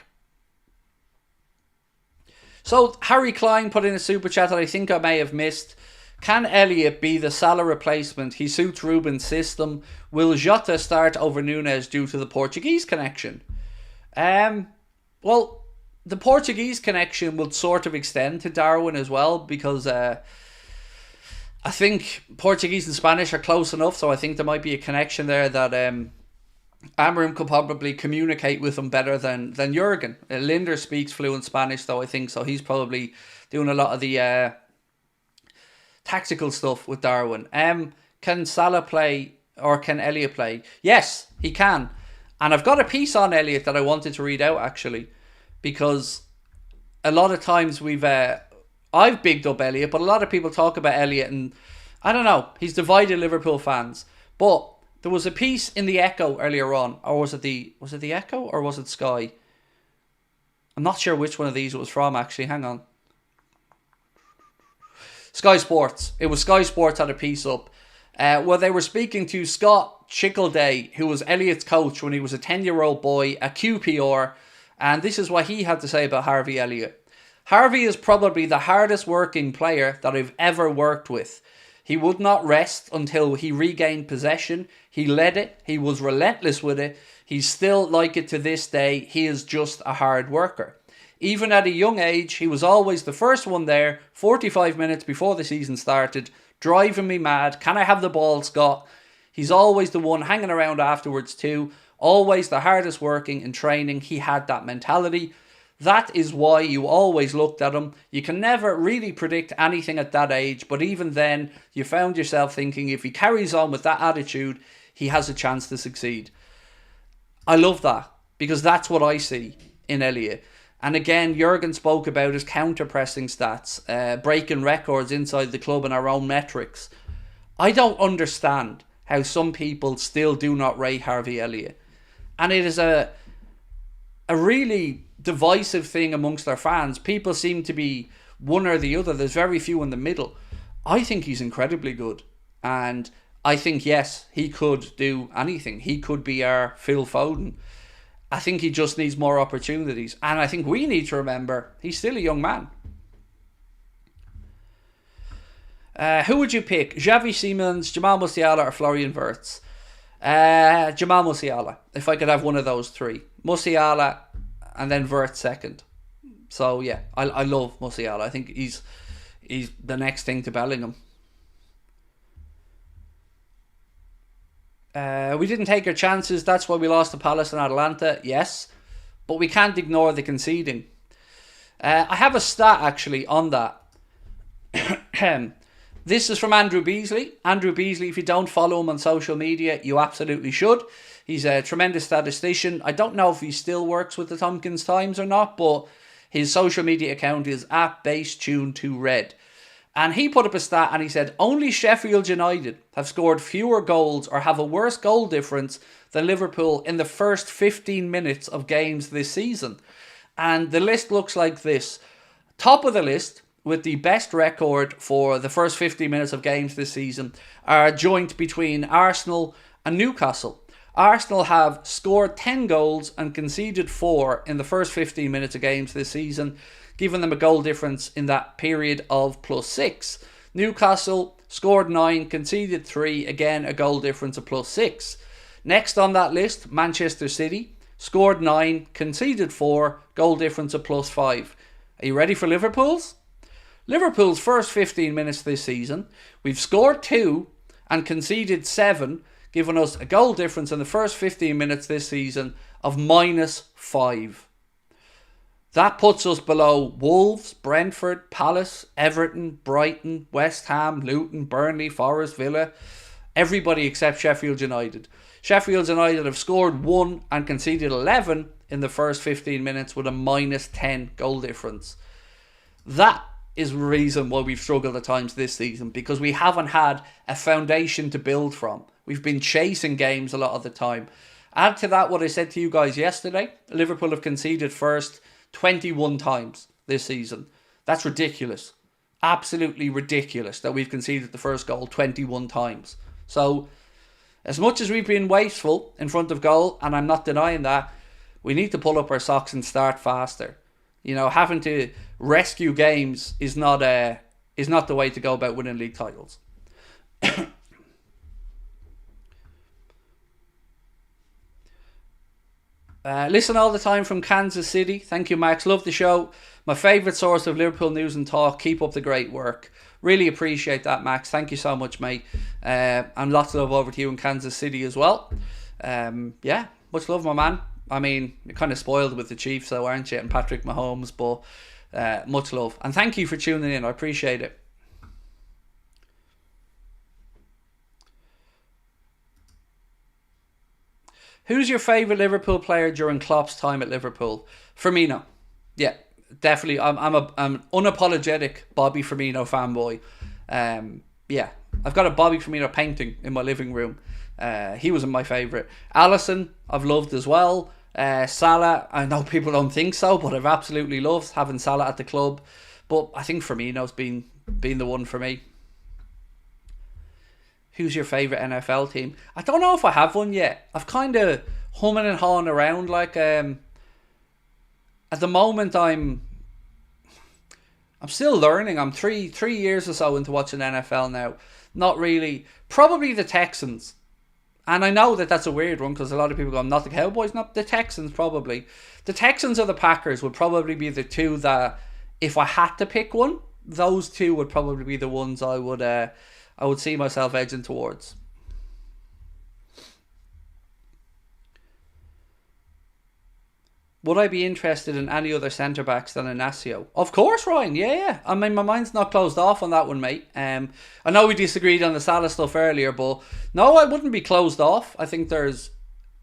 So, Harry Klein put in a super chat that I think I may have missed. Can Elliott be the Salah replacement? He suits Ruben's system. Will Jota start over Nunes due to the Portuguese connection? Well, the Portuguese connection would sort of extend to Darwin as well, because I think Portuguese and Spanish are close enough, so I think there might be a connection there that Amorim could probably communicate with him better than Jurgen. Linder speaks fluent Spanish, though, I think, so he's probably doing a lot of the tactical stuff with Darwin. Can Salah play, or can Elliott play? Yes, he can. And I've got a piece on Elliott that I wanted to read out, actually, because a lot of times I've bigged up Elliott, but a lot of people talk about Elliott, and I don't know, he's divided Liverpool fans. But there was a piece in the Echo earlier on, or was it the Echo or was it Sky? I'm not sure which one of these it was from, actually. Hang on. Sky Sports. It was Sky Sports had a piece up where they were speaking to Scott Chickleday, who was Elliott's coach when he was a 10-year-old boy, a QPR, and this is what he had to say about Harvey Elliott. Harvey is probably the hardest working player that I've ever worked with. He would not rest until he regained possession. He led it. He was relentless with it. He's still like it to this day. He is just a hard worker. Even at a young age, he was always the first one there, 45 minutes before the season started, driving me mad. Can I have the ball, Scott? He's always the one hanging around afterwards too. Always the hardest working in training. He had that mentality. That is why you always looked at him. You can never really predict anything at that age, but even then, you found yourself thinking if he carries on with that attitude, he has a chance to succeed. I love that, because that's what I see in Elliott. And again, Jurgen spoke about his counter-pressing stats, breaking records inside the club and our own metrics. I don't understand how some people still do not rate Harvey Elliott. And it is a really divisive thing amongst our fans. People seem to be one or the other. There's very few in the middle. I think he's incredibly good. And I think, yes, he could do anything. He could be our Phil Foden. I think he just needs more opportunities. And I think we need to remember, he's still a young man. Who would you pick? Xavi Simons, Jamal Musiala or Florian Wirtz? Jamal Musiala. If I could have one of those three. Musiala and then Wirtz second. So yeah, I love Musiala. I think he's the next thing to Bellingham. We didn't take our chances. That's why we lost to Palace and Atalanta. Yes, but we can't ignore the conceding. I have a stat actually on that. This is from Andrew Beasley. Andrew Beasley, if you don't follow him on social media, you absolutely should. He's a tremendous statistician. I don't know if he still works with the Tompkins Times or not, but his social media account is @BaseTune2Red. And he put up a stat and he said, only Sheffield United have scored fewer goals or have a worse goal difference than Liverpool in the first 15 minutes of games this season. And the list looks like this. Top of the list, with the best record for the first 50 minutes of games this season, are joint between Arsenal and Newcastle. Arsenal have scored 10 goals and conceded 4 in the first 15 minutes of games this season, giving them a goal difference in that period of +6. Newcastle scored 9, conceded 3, again a goal difference of +6. Next on that list, Manchester City scored 9, conceded 4, goal difference of +5. Are you ready for Liverpool's? Liverpool's first 15 minutes this season, we've scored 2 and conceded 7, giving us a goal difference in the first 15 minutes this season of -5. That puts us below Wolves, Brentford, Palace, Everton, Brighton, West Ham, Luton, Burnley, Forest, Villa. Everybody except Sheffield United. Sheffield United have scored 1 and conceded 11 in the first 15 minutes with a -10 goal difference. That is the reason why we've struggled at times this season, because we haven't had a foundation to build from. We've been chasing games a lot of the time. Add to that what I said to you guys yesterday. Liverpool have conceded first 21 times this season. That's ridiculous. Absolutely ridiculous that we've conceded the first goal 21 times. So, as much as we've been wasteful in front of goal, and I'm not denying that, we need to pull up our socks and start faster. You know, having to rescue games is not the way to go about winning league titles. Listen all the time from Kansas City. Thank you, Max. Love the show. My favourite source of Liverpool news and talk. Keep up the great work. Really appreciate that, Max. Thank you so much, mate. And lots of love over to you in Kansas City as well. Yeah, much love, my man. I mean, you're kind of spoiled with the Chiefs, though, aren't you? And Patrick Mahomes, but much love. And thank you for tuning in. I appreciate it. Who's your favourite Liverpool player during Klopp's time at Liverpool? Firmino. Yeah, definitely. I'm an unapologetic Bobby Firmino fanboy. Yeah, I've got a Bobby Firmino painting in my living room. He was my favourite. Alisson, I've loved as well. Salah, I know people don't think so, but I've absolutely loved having Salah at the club. But I think Firmino's been the one for me. Who's your favourite NFL team? I don't know if I have one yet. I've kind of humming and hawing around. Like, at the moment, I'm still learning. I'm three years or so into watching NFL now. Not really. Probably the Texans. And I know that that's a weird one because a lot of people go, not the Cowboys, not the Texans, probably. The Texans or the Packers would probably be the two that, if I had to pick one, those two would probably be the ones I I would see myself edging towards. Would I be interested in any other centre-backs than Inacio? Of course, Ryan. Yeah. I mean, my mind's not closed off on that one, mate. I know we disagreed on the Salah stuff earlier, but no, I wouldn't be closed off. I think there's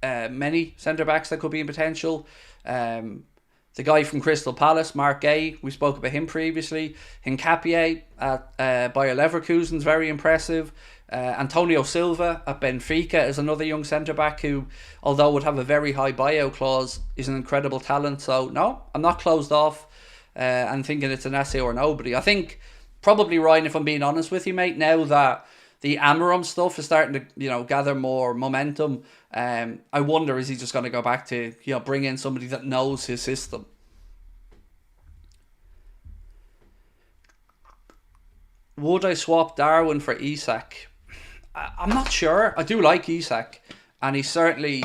many centre-backs that could be in potential. The guy from Crystal Palace, Mark Gay, we spoke about him previously. Hincapié at Bayer Leverkusen is very impressive. Antonio Silva at Benfica is another young centre-back who, although would have a very high buyout clause, is an incredible talent. So, no, I'm not closed off and thinking it's an essay or nobody. I think, probably, Ryan, if I'm being honest with you, mate, now that the Amorim stuff is starting to, gather more momentum, I wonder, is he just going to go back to, bring in somebody that knows his system? Would I swap Darwin for Isak? I'm not sure. I do like Isak, and he certainly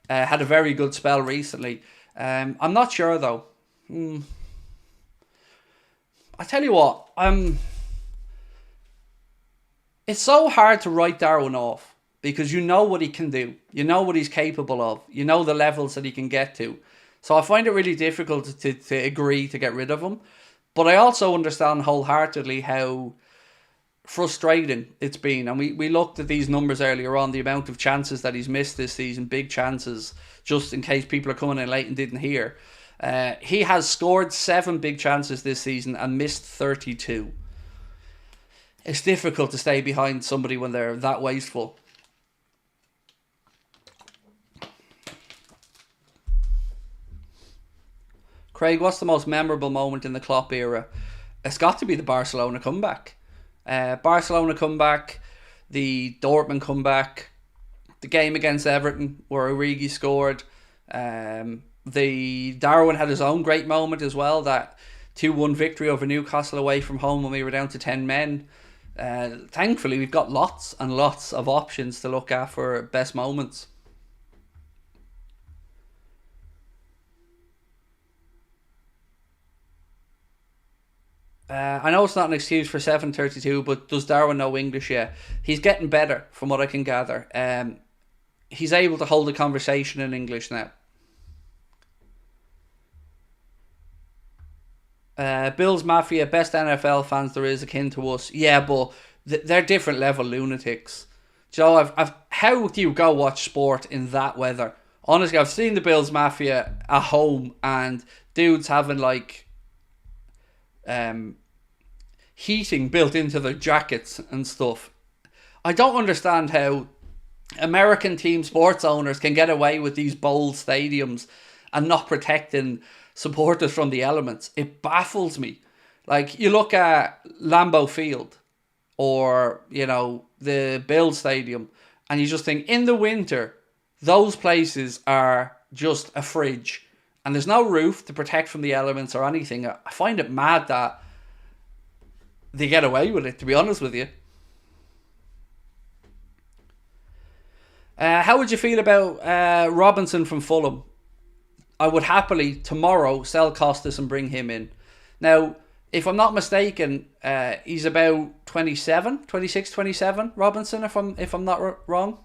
had a very good spell recently. I'm not sure, though. I tell you what, it's so hard to write Darwin off, because you know what he can do. You know what he's capable of. You know the levels that he can get to. So I find it really difficult to agree to get rid of him. But I also understand wholeheartedly how frustrating it's been. And we looked at these numbers earlier on, the amount of chances that he's missed this season, big chances, just in case people are coming in late and didn't hear. He has scored 7 big chances this season and missed 32. It's difficult to stay behind somebody when they're that wasteful. Craig, what's the most memorable moment in the Klopp era? It's got to be the Barcelona comeback. Barcelona comeback, the Dortmund comeback, the game against Everton where Origi scored. The Darwin had his own great moment as well, that 2-1 victory over Newcastle away from home when we were down to 10 men. Thankfully, we've got lots and lots of options to look at for best moments. I know it's not an excuse for 7:32, but does Darwin know English yet? He's getting better, from what I can gather. He's able to hold a conversation in English now. Bills Mafia, best NFL fans there is, akin to us. Yeah, but they're different level lunatics. Joe, how do you go watch sport in that weather? Honestly, I've seen the Bills Mafia at home, and dudes having heating built into their jackets and stuff. I don't understand how American team sports owners can get away with these bold stadiums and not protecting supporters from the elements. It baffles me. Like, you look at Lambeau Field or, the Bills Stadium, and you just think, in the winter, those places are just a fridge. And there's no roof to protect from the elements or anything. I find it mad that they get away with it, to be honest with you. How would you feel about Robinson from Fulham? I would happily, tomorrow, sell Costas and bring him in. Now, if I'm not mistaken, he's about 26, 27, Robinson, if I'm not wrong.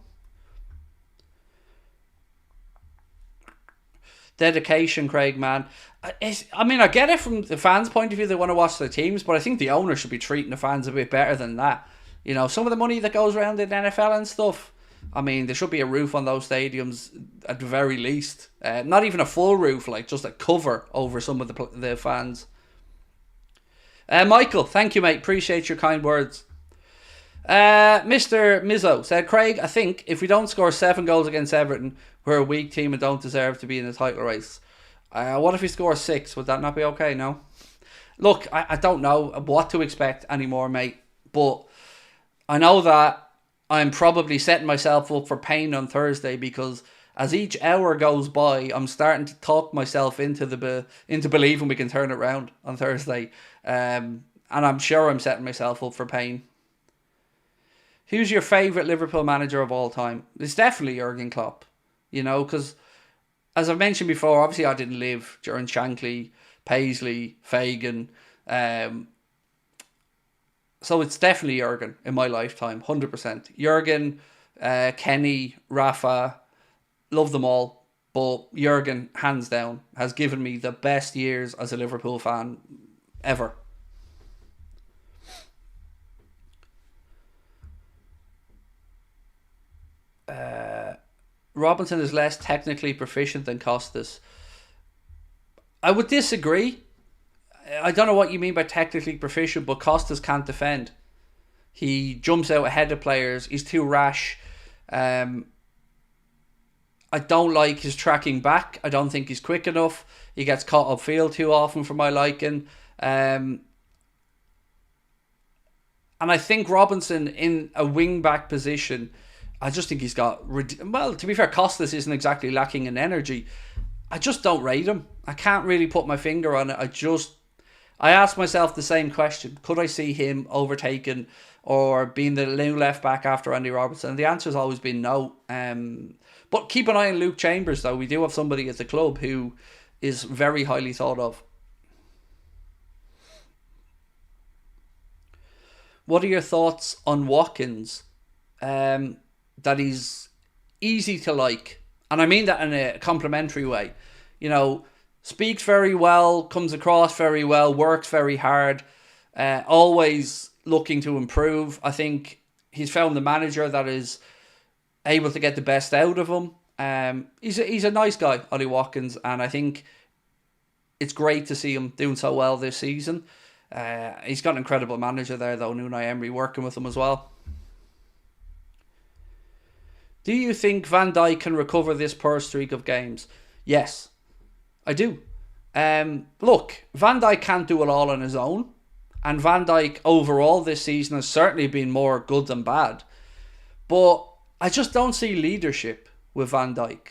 Dedication, Craig, man. I get it from the fans' point of view. They want to watch their teams, but I think the owner should be treating the fans a bit better than that. Some of the money that goes around in NFL and stuff, there should be a roof on those stadiums at the very least. Not even a full roof, just a cover over some of the fans. Michael, thank you, mate. Appreciate your kind words. Mr. Mizzo said, Craig, I think if we don't score 7 goals against Everton, we're a weak team and don't deserve to be in the title race. What if we score 6? Would that not be okay? No? Look, I don't know what to expect anymore, mate. But I know that I'm probably setting myself up for pain on Thursday, because as each hour goes by, I'm starting to talk myself into believing we can turn it around on Thursday. And I'm sure I'm setting myself up for pain. Who's your favourite Liverpool manager of all time? It's definitely Jurgen Klopp. Because, as I've mentioned before, obviously I didn't live during Shankly, Paisley, Fagan. So it's definitely Jurgen in my lifetime, 100%. Jurgen, Kenny, Rafa, love them all. But Jurgen, hands down, has given me the best years as a Liverpool fan ever. Robinson is less technically proficient than Costas. I would disagree. I don't know what you mean by technically proficient, but Costas can't defend. He jumps out ahead of players. He's too rash. I don't like his tracking back. I don't think he's quick enough. He gets caught upfield too often for my liking. And I think Robinson in a wing back position, I just think he's got... Well, to be fair, Costas isn't exactly lacking in energy. I just don't rate him. I can't really put my finger on it. I asked myself the same question. Could I see him overtaken or being the new left back after Andy Robertson? And the answer has always been no. But keep an eye on Luke Chambers, though. We do have somebody at the club who is very highly thought of. What are your thoughts on Watkins? That he's easy to like. And I mean that in a complimentary way. You know, speaks very well, comes across very well, works very hard, always looking to improve. I think he's found the manager that is able to get the best out of him. He's a nice guy, Ollie Watkins, and I think it's great to see him doing so well this season. He's got an incredible manager there, though, Unai Emery, working with him as well. Do you think Van Dijk can recover this poor streak of games? Yes, I do. Look, Van Dijk can't do it all on his own. And Van Dijk overall this season has certainly been more good than bad. But I just don't see leadership with Van Dijk.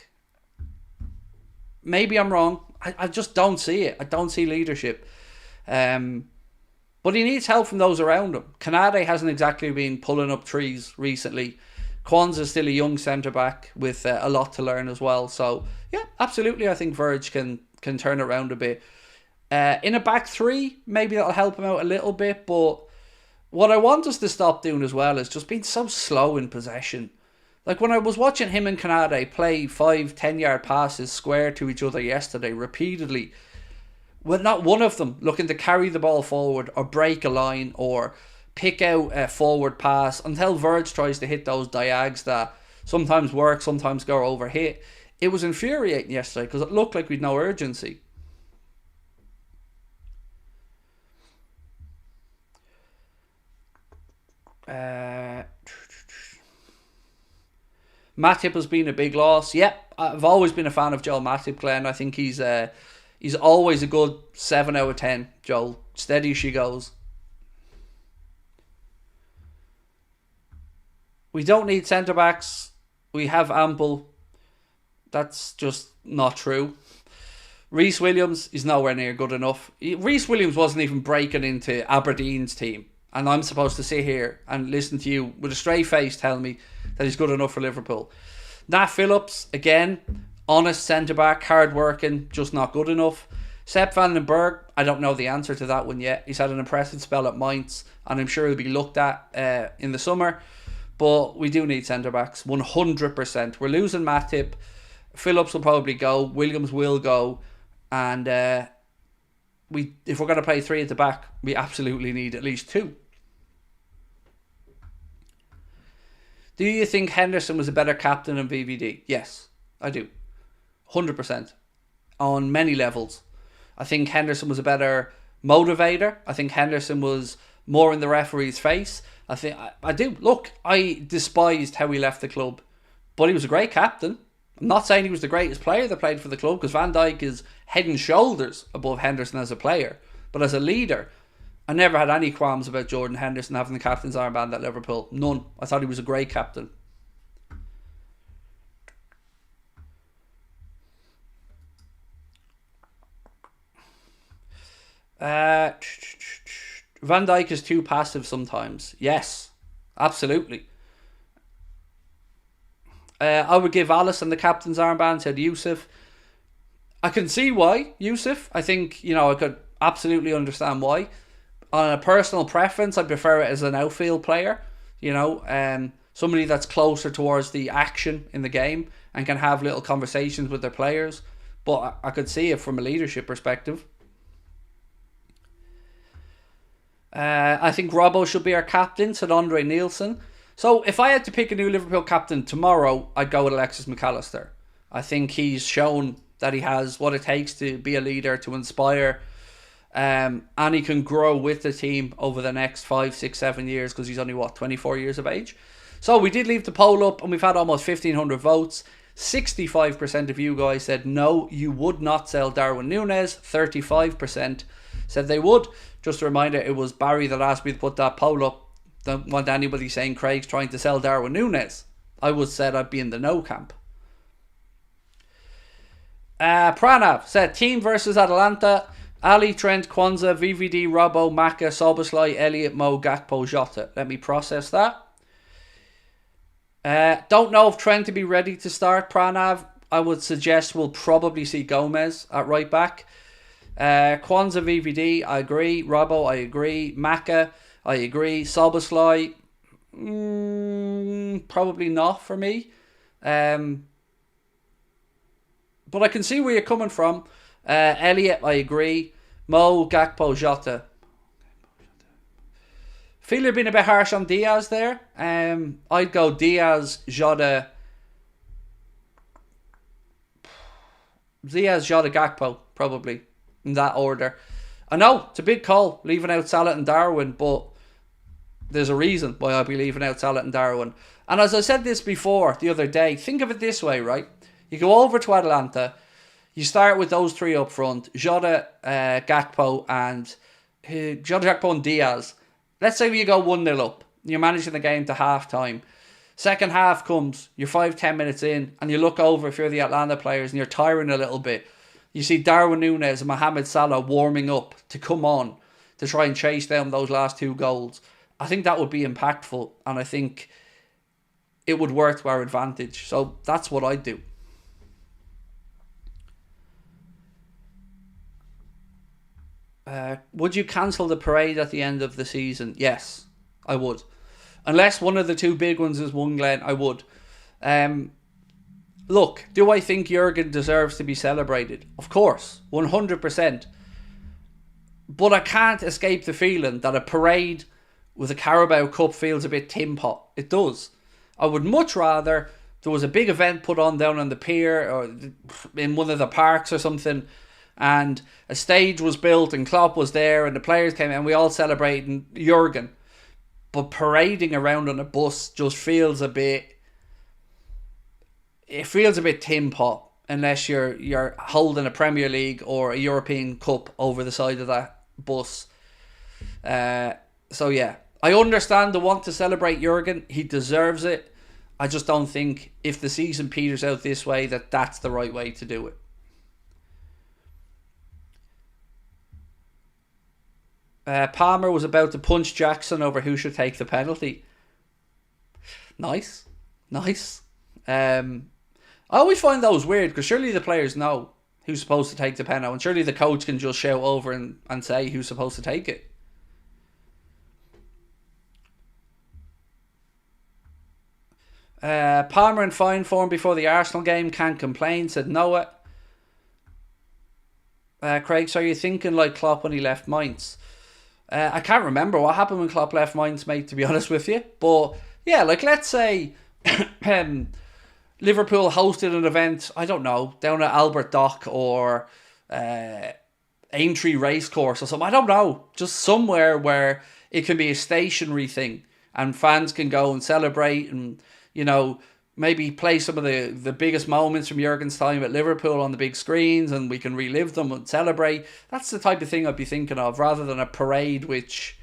Maybe I'm wrong. I just don't see it. I don't see leadership. But he needs help from those around him. Canade hasn't exactly been pulling up trees recently. Kwanzaa's still a young centre-back with a lot to learn as well. So, yeah, absolutely, I think Verge can turn it around a bit. In a back three, maybe that'll help him out a little bit. But what I want us to stop doing as well is just being so slow in possession. Like when I was watching him and Canade play 5-10 yard passes square to each other yesterday repeatedly, with not one of them looking to carry the ball forward or break a line or pick out a forward pass until Verge tries to hit those diags that sometimes work, sometimes go over hit. It was infuriating yesterday because it looked like we'd no urgency. Matip has been a big loss. Yep, I've always been a fan of Joel Matip, Glenn. I think he's always a good 7 out of 10, Joel. Steady she goes. We don't need centre-backs. We have ample. That's just not true. Reece Williams is nowhere near good enough. Reece Williams wasn't even breaking into Aberdeen's team. And I'm supposed to sit here and listen to you with a straight face tell me that he's good enough for Liverpool. Nat Phillips, again, honest centre-back, hard-working, just not good enough. Sepp van den Berg, I don't know the answer to that one yet. He's had an impressive spell at Mainz, and I'm sure he'll be looked at in the summer. But we do need centre-backs, 100%. We're losing Matip. Phillips will probably go. Williams will go. And if we're going to play three at the back, we absolutely need at least two. Do you think Henderson was a better captain than VVD? Yes, I do. 100%. On many levels. I think Henderson was a better motivator. I think Henderson was more in the referee's face. I do. Look, I despised how he left the club. But he was a great captain. I'm not saying he was the greatest player that played for the club because Van Dijk is head and shoulders above Henderson as a player. But as a leader, I never had any qualms about Jordan Henderson having the captain's armband at Liverpool. None. I thought he was a great captain. Van Dijk is too passive sometimes. Yes, absolutely. I would give Alisson the captain's armband, said Yusuf. I can see why, Yusuf. I think, I could absolutely understand why. On a personal preference, I prefer it as an outfield player. Somebody that's closer towards the action in the game and can have little conversations with their players. But I could see it from a leadership perspective. I think Robbo should be our captain, said Andre Nielsen. So if I had to pick a new Liverpool captain tomorrow, I'd go with Alexis McAllister. I think he's shown that he has what it takes to be a leader, to inspire, and he can grow with the team over the next 5, 6, 7 years, because he's only, 24 years of age. So we did leave the poll up, and we've had almost 1,500 votes. 65% of you guys said no, you would not sell Darwin Núñez. 35% said they would. Just a reminder, it was Barry that asked me to put that poll up. Don't want anybody saying Craig's trying to sell Darwin Núñez. I would said I'd be in the no camp. Pranav said team versus Atalanta. Ali, Trent, Kwanzaa, VVD, Robbo, Maka, Szoboszlai, Elliott, Mo, Gakpo, Jota. Let me process that. Don't know if Trent to be ready to start, Pranav. I would suggest we'll probably see Gomez at right back. Kwanzaa, VVD, I agree. Robbo, I agree. Maka, I agree. Szoboszlai, probably not for me. But I can see where you're coming from. Elliott, I agree. Mo, Gakpo, Jota. Feel you're being a bit harsh on Diaz there. I'd go Diaz, Jota, Gakpo, probably, in that order. I know, it's a big call, leaving out Salah and Darwin, but there's a reason why I'll be leaving out Salah and Darwin. And as I said this before the other day, think of it this way, right? You go over to Atalanta, you start with those three up front, Jota, Gakpo, and Diaz. Let's say you go 1-0 up, you're managing the game to half time. Second half comes, you're 5-10 minutes in, and you look over if you're the Atlanta players and you're tiring a little bit. You see Darwin Núñez and Mohamed Salah warming up to come on to try and chase down those last 2 goals. I think that would be impactful, and I think it would work to our advantage. So that's what I'd do. Would you cancel the parade at the end of the season? Yes, I would. Unless one of the 2 big ones is one Glen, I would. Look, do I think Jurgen deserves to be celebrated? Of course, 100%. But I can't escape the feeling that a parade with a Carabao Cup feels a bit tin pot. It does. I would much rather there was a big event put on down on the pier or in one of the parks or something, and a stage was built and Klopp was there and the players came in and we all celebrated Jurgen. But parading around on a bus just feels a bit... It feels a bit tin pot unless you're holding a Premier League or a European Cup over the side of that bus. So yeah, I understand the want to celebrate Jurgen. He deserves it. I just don't think if the season peters out this way that that's the right way to do it. Palmer was about to punch Jackson over who should take the penalty. Nice. I always find those weird because surely the players know who's supposed to take the penalty, and surely the coach can just shout over and say who's supposed to take it. Palmer in fine form before the Arsenal game, can't complain, said Noah. Craig, so you're thinking like Klopp when he left Mainz? I can't remember what happened when Klopp left Mainz, mate, to be honest with you. But yeah, like let's say Liverpool hosted an event, I don't know, down at Albert Dock or Aintree Racecourse or something. I don't know, just somewhere where it can be a stationary thing and fans can go and celebrate and, you know, maybe play some of the biggest moments from Jurgen's time at Liverpool on the big screens and we can relive them and celebrate. That's the type of thing I'd be thinking of rather than a parade which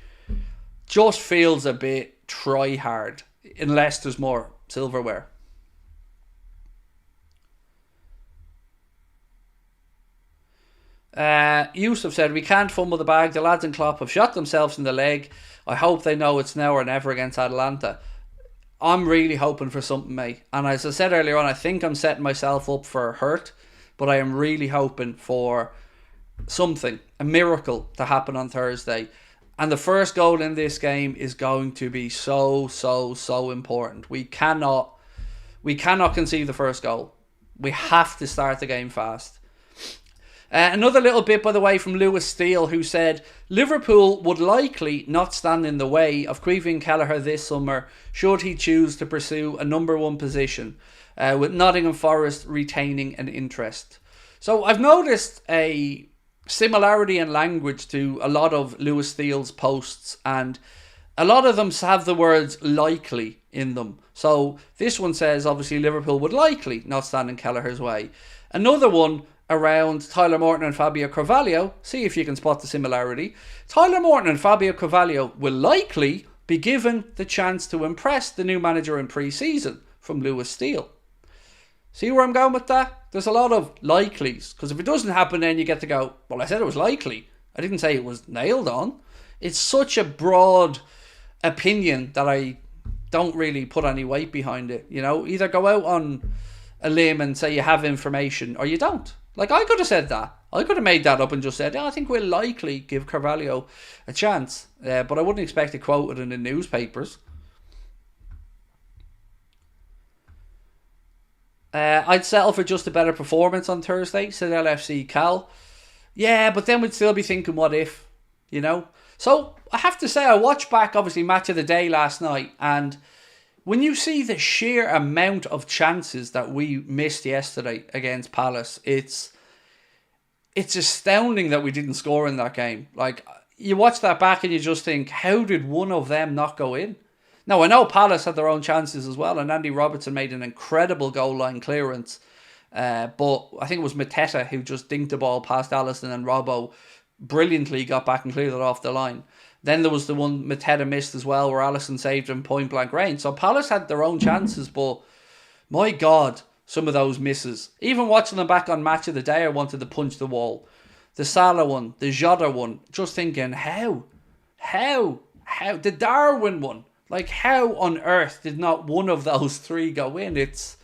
just feels a bit try-hard unless there's more silverware. Yusuf said, we can't fumble the bag. The lads in Klopp have shot themselves in the leg. I hope they know it's now or never against Atalanta. I'm really hoping for something, mate. And as I said earlier on, I think I'm setting myself up for hurt, but I am really hoping for something, a miracle to happen on Thursday. And the first goal in this game is going to be so important. We cannot concede the first goal. We have to start the game fast. Another little bit, by the way, from Lewis Steele, who said Liverpool would likely not stand in the way of Kevin Kelleher this summer should he choose to pursue a number one position, with Nottingham Forest retaining an interest. So I've noticed a similarity in language to a lot of Lewis Steele's posts, and a lot of them have the words likely in them. So this one says obviously Liverpool would likely not stand in Kelleher's way. Another one around Tyler Morton and Fabio Carvalho, see if you can spot the similarity. Tyler Morton and Fabio Carvalho will likely be given the chance to impress the new manager in pre-season, from Lewis Steele. See where I'm going with that? There's a lot of likelies, because if it doesn't happen, then you get to go, well, I said it was likely. I didn't say it was nailed on. It's such a broad opinion that I don't really put any weight behind it. You know, either go out on a limb and say you have information, or you don't. Like, I could have said that. I could have made that up and just said, I think we'll likely give Carvalho a chance. But I wouldn't expect it quoted in the newspapers. I'd settle for just a better performance on Thursday, said LFC Cal. Yeah, but then we'd still be thinking, what if? You know? So, I have to say, I watched back, obviously, Match of the Day last night, and when you see the sheer amount of chances that we missed yesterday against Palace, it's astounding that we didn't score in that game. Like, you watch that back and you just think, how did one of them not go in? Now, I know Palace had their own chances as well, and Andy Robertson made an incredible goal line clearance. But I think it was Mateta who just dinked the ball past Alisson, and Robbo brilliantly got back and cleared it off the line. Then there was the one Mateta missed as well, where Alisson saved him point blank range. So Palace had their own chances, but my God, some of those misses. Even watching them back on Match of the Day, I wanted to punch the wall. The Salah one, the Jota one, just thinking, how? The Darwin one. Like, how on earth did not one of those three go in? It's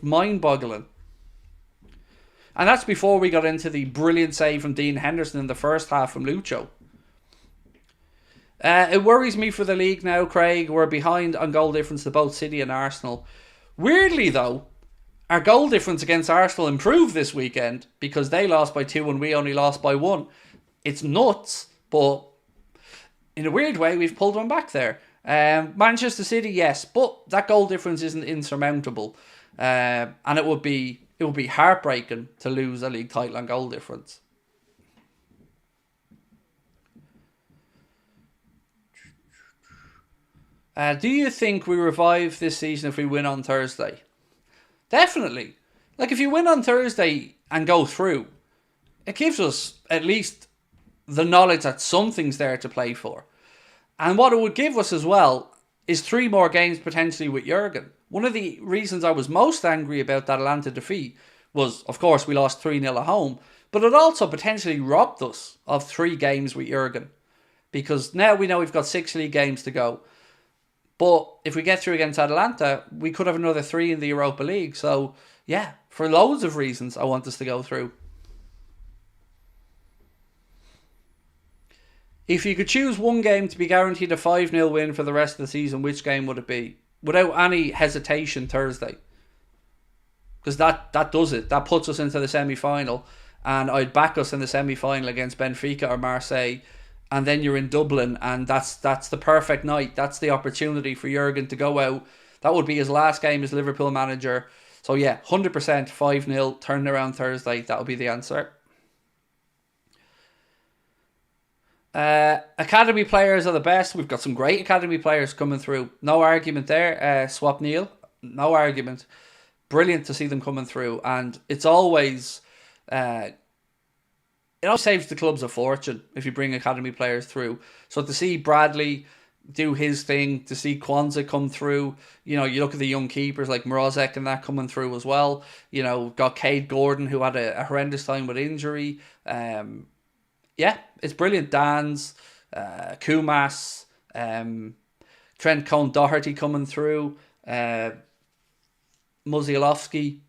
mind-boggling. And that's before we got into the brilliant save from Dean Henderson in the first half from Lucho. It worries me for the league now, Craig. We're behind on goal difference to both City and Arsenal. Weirdly, though, our goal difference against Arsenal improved this weekend because they lost by 2 and we only lost by 1. It's nuts, but in a weird way, we've pulled one back there. Manchester City, yes, but that goal difference isn't insurmountable, and it would be heartbreaking to lose a league title on goal difference. Do you think we revive this season if we win on Thursday? Definitely. Like, if you win on Thursday and go through, it gives us at least the knowledge that something's there to play for. And what it would give us as well is 3 more games potentially with Jurgen. One of the reasons I was most angry about that Atalanta defeat was, of course, we lost 3-0 at home, but it also potentially robbed us of 3 games with Jurgen. Because now we know we've got 6 league games to go. But if we get through against Atalanta, we could have another 3 in the Europa League. So, yeah, for loads of reasons, I want us to go through. If you could choose one game to be guaranteed a 5-0 win for the rest of the season, which game would it be? Without any hesitation, Thursday. Because that does it. That puts us into the semi-final. And I'd back us in the semi-final against Benfica or Marseille. And then you're in Dublin, and that's the perfect night. That's the opportunity for Jurgen to go out. That would be his last game as Liverpool manager. So yeah, 100% 5-0, turn around Thursday. That would be the answer. Academy players are the best. We've got some great academy players coming through. No argument there. Swap Neil, no argument. Brilliant to see them coming through, and it's always... It always saves the clubs a fortune if you bring academy players through. So to see Bradley do his thing, to see Kwanzaa come through, you know, you look at the young keepers like Mrozek and that coming through as well. You know, got Cade Gordon who had a horrendous time with injury. Yeah, it's brilliant. Dans, Kumas, Trent Cone-Doherty coming through, Muzialowski.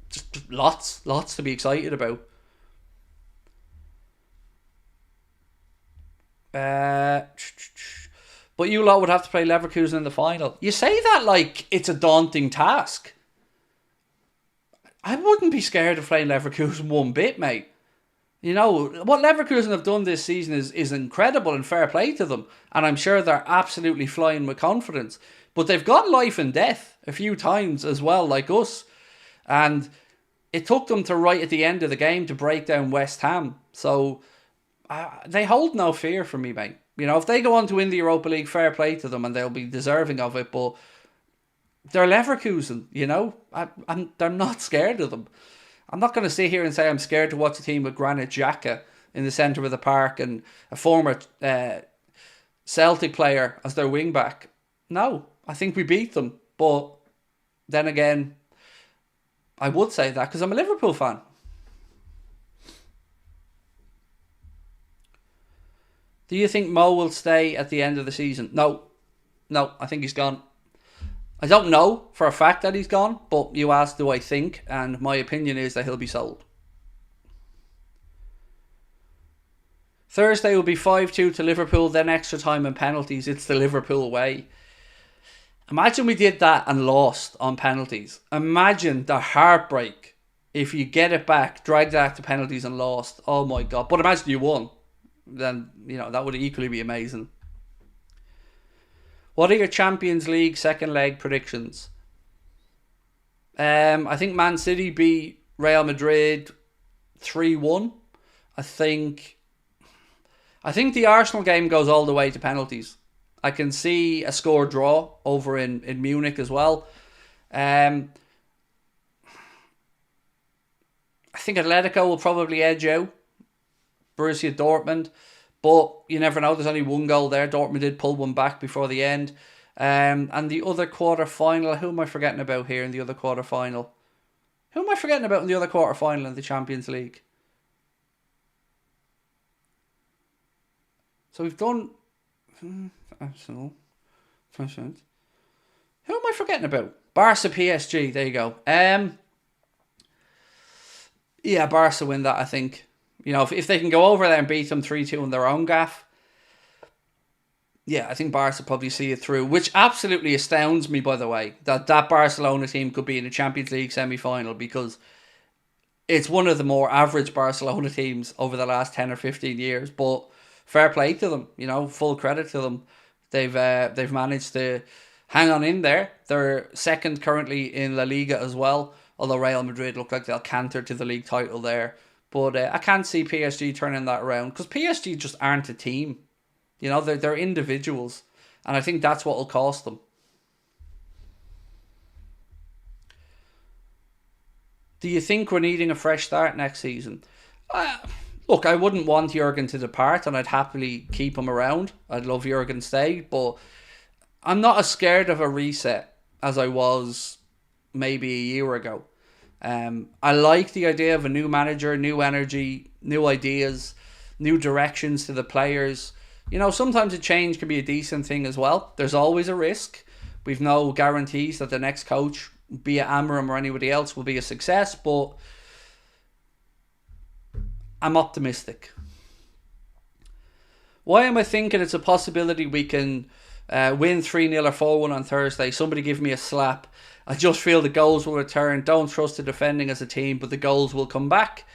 Just lots to be excited about. Uh, but you lot would have to play Leverkusen in the final. You say that like it's a daunting task. I wouldn't be scared of playing Leverkusen one bit, mate. You know, what Leverkusen have done this season is incredible and fair play to them. And I'm sure they're absolutely flying with confidence. But they've got life and death a few times as well, like us. And it took them to right at the end of the game to break down West Ham. So they hold no fear from me, mate. You know, if they go on to win the Europa League, fair play to them and they'll be deserving of it. But they're Leverkusen, you know. I'm not scared of them. I'm not going to sit here and say I'm scared to watch a team with Granit Xhaka in the centre of the park and a former Celtic player as their wing back. No, I think we beat them. But then again, I would say that because I'm a Liverpool fan. Do you think Mo will stay at the end of the season? No, I think he's gone. I don't know for a fact that he's gone, but you asked, do I think? And my opinion is that he'll be sold. Thursday will be 5-2 to Liverpool, then extra time and penalties. It's the Liverpool way. Imagine we did that and lost on penalties. Imagine the heartbreak if you get it back, dragged that to penalties and lost. Oh my God. But imagine you won. Then, you know, that would equally be amazing. What are your Champions League second leg predictions? I think Man City beat Real Madrid 3-1. I think the Arsenal game goes all the way to penalties. I can see a score draw over in Munich as well. I think Atletico will probably edge out Borussia Dortmund. But you never know, there's only one goal there. Dortmund did pull one back before the end. And the other quarter-final, who am I forgetting about here in the other quarter-final? Who am I forgetting about in the other quarter-final in the Champions League? So we've done... Arsenal. Who am I forgetting about? Barca PSG, there you go. Yeah, Barca win that, I think. You know, if they can go over there and beat them 3-2 in their own gaff, yeah, I think Barca probably see it through, which absolutely astounds me, by the way, that Barcelona team could be in a Champions League semi-final, because it's one of the more average Barcelona teams over the last 10 or 15 years, but fair play to them, you know, full credit to them. They've managed to hang on in there. They're second currently in La Liga as well, although Real Madrid look like they'll canter to the league title there. But I can't see PSG turning that around, because PSG just aren't a team. You know, they're individuals. And I think that's what will cost them. Do you think we're needing a fresh start next season? Look, I wouldn't want Jurgen to depart, and I'd happily keep him around. I'd love Jurgen to stay, but I'm not as scared of a reset as I was maybe a year ago. I like the idea of a new manager, new energy, new ideas, new directions to the players. You know, sometimes a change can be a decent thing as well. There's always a risk. We've no guarantees that the next coach, be it Amorim or anybody else, will be a success, but I'm optimistic. Why am I thinking it's a possibility we can win 3-0 or 4-1 on Thursday? Somebody give me a slap. I just feel the goals will return. Don't trust the defending as a team, but the goals will come back.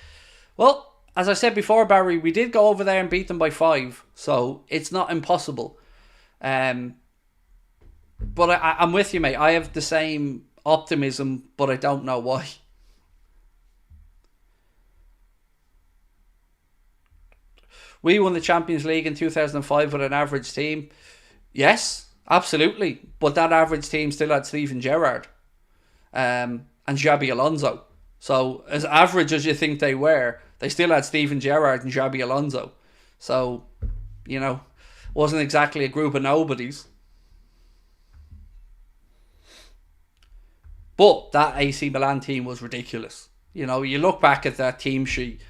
Well, as I said before, Barry, we did go over there and beat them by 5, so it's not impossible. But I'm with you, mate. I have the same optimism, but I don't know why. We won the Champions League in 2005 with an average team. Yes, absolutely. But that average team still had Steven Gerrard and Xabi Alonso. So as average as you think they were, they still had Steven Gerrard and Xabi Alonso. So, you know, wasn't exactly a group of nobodies. But that AC Milan team was ridiculous. You know, you look back at that team sheet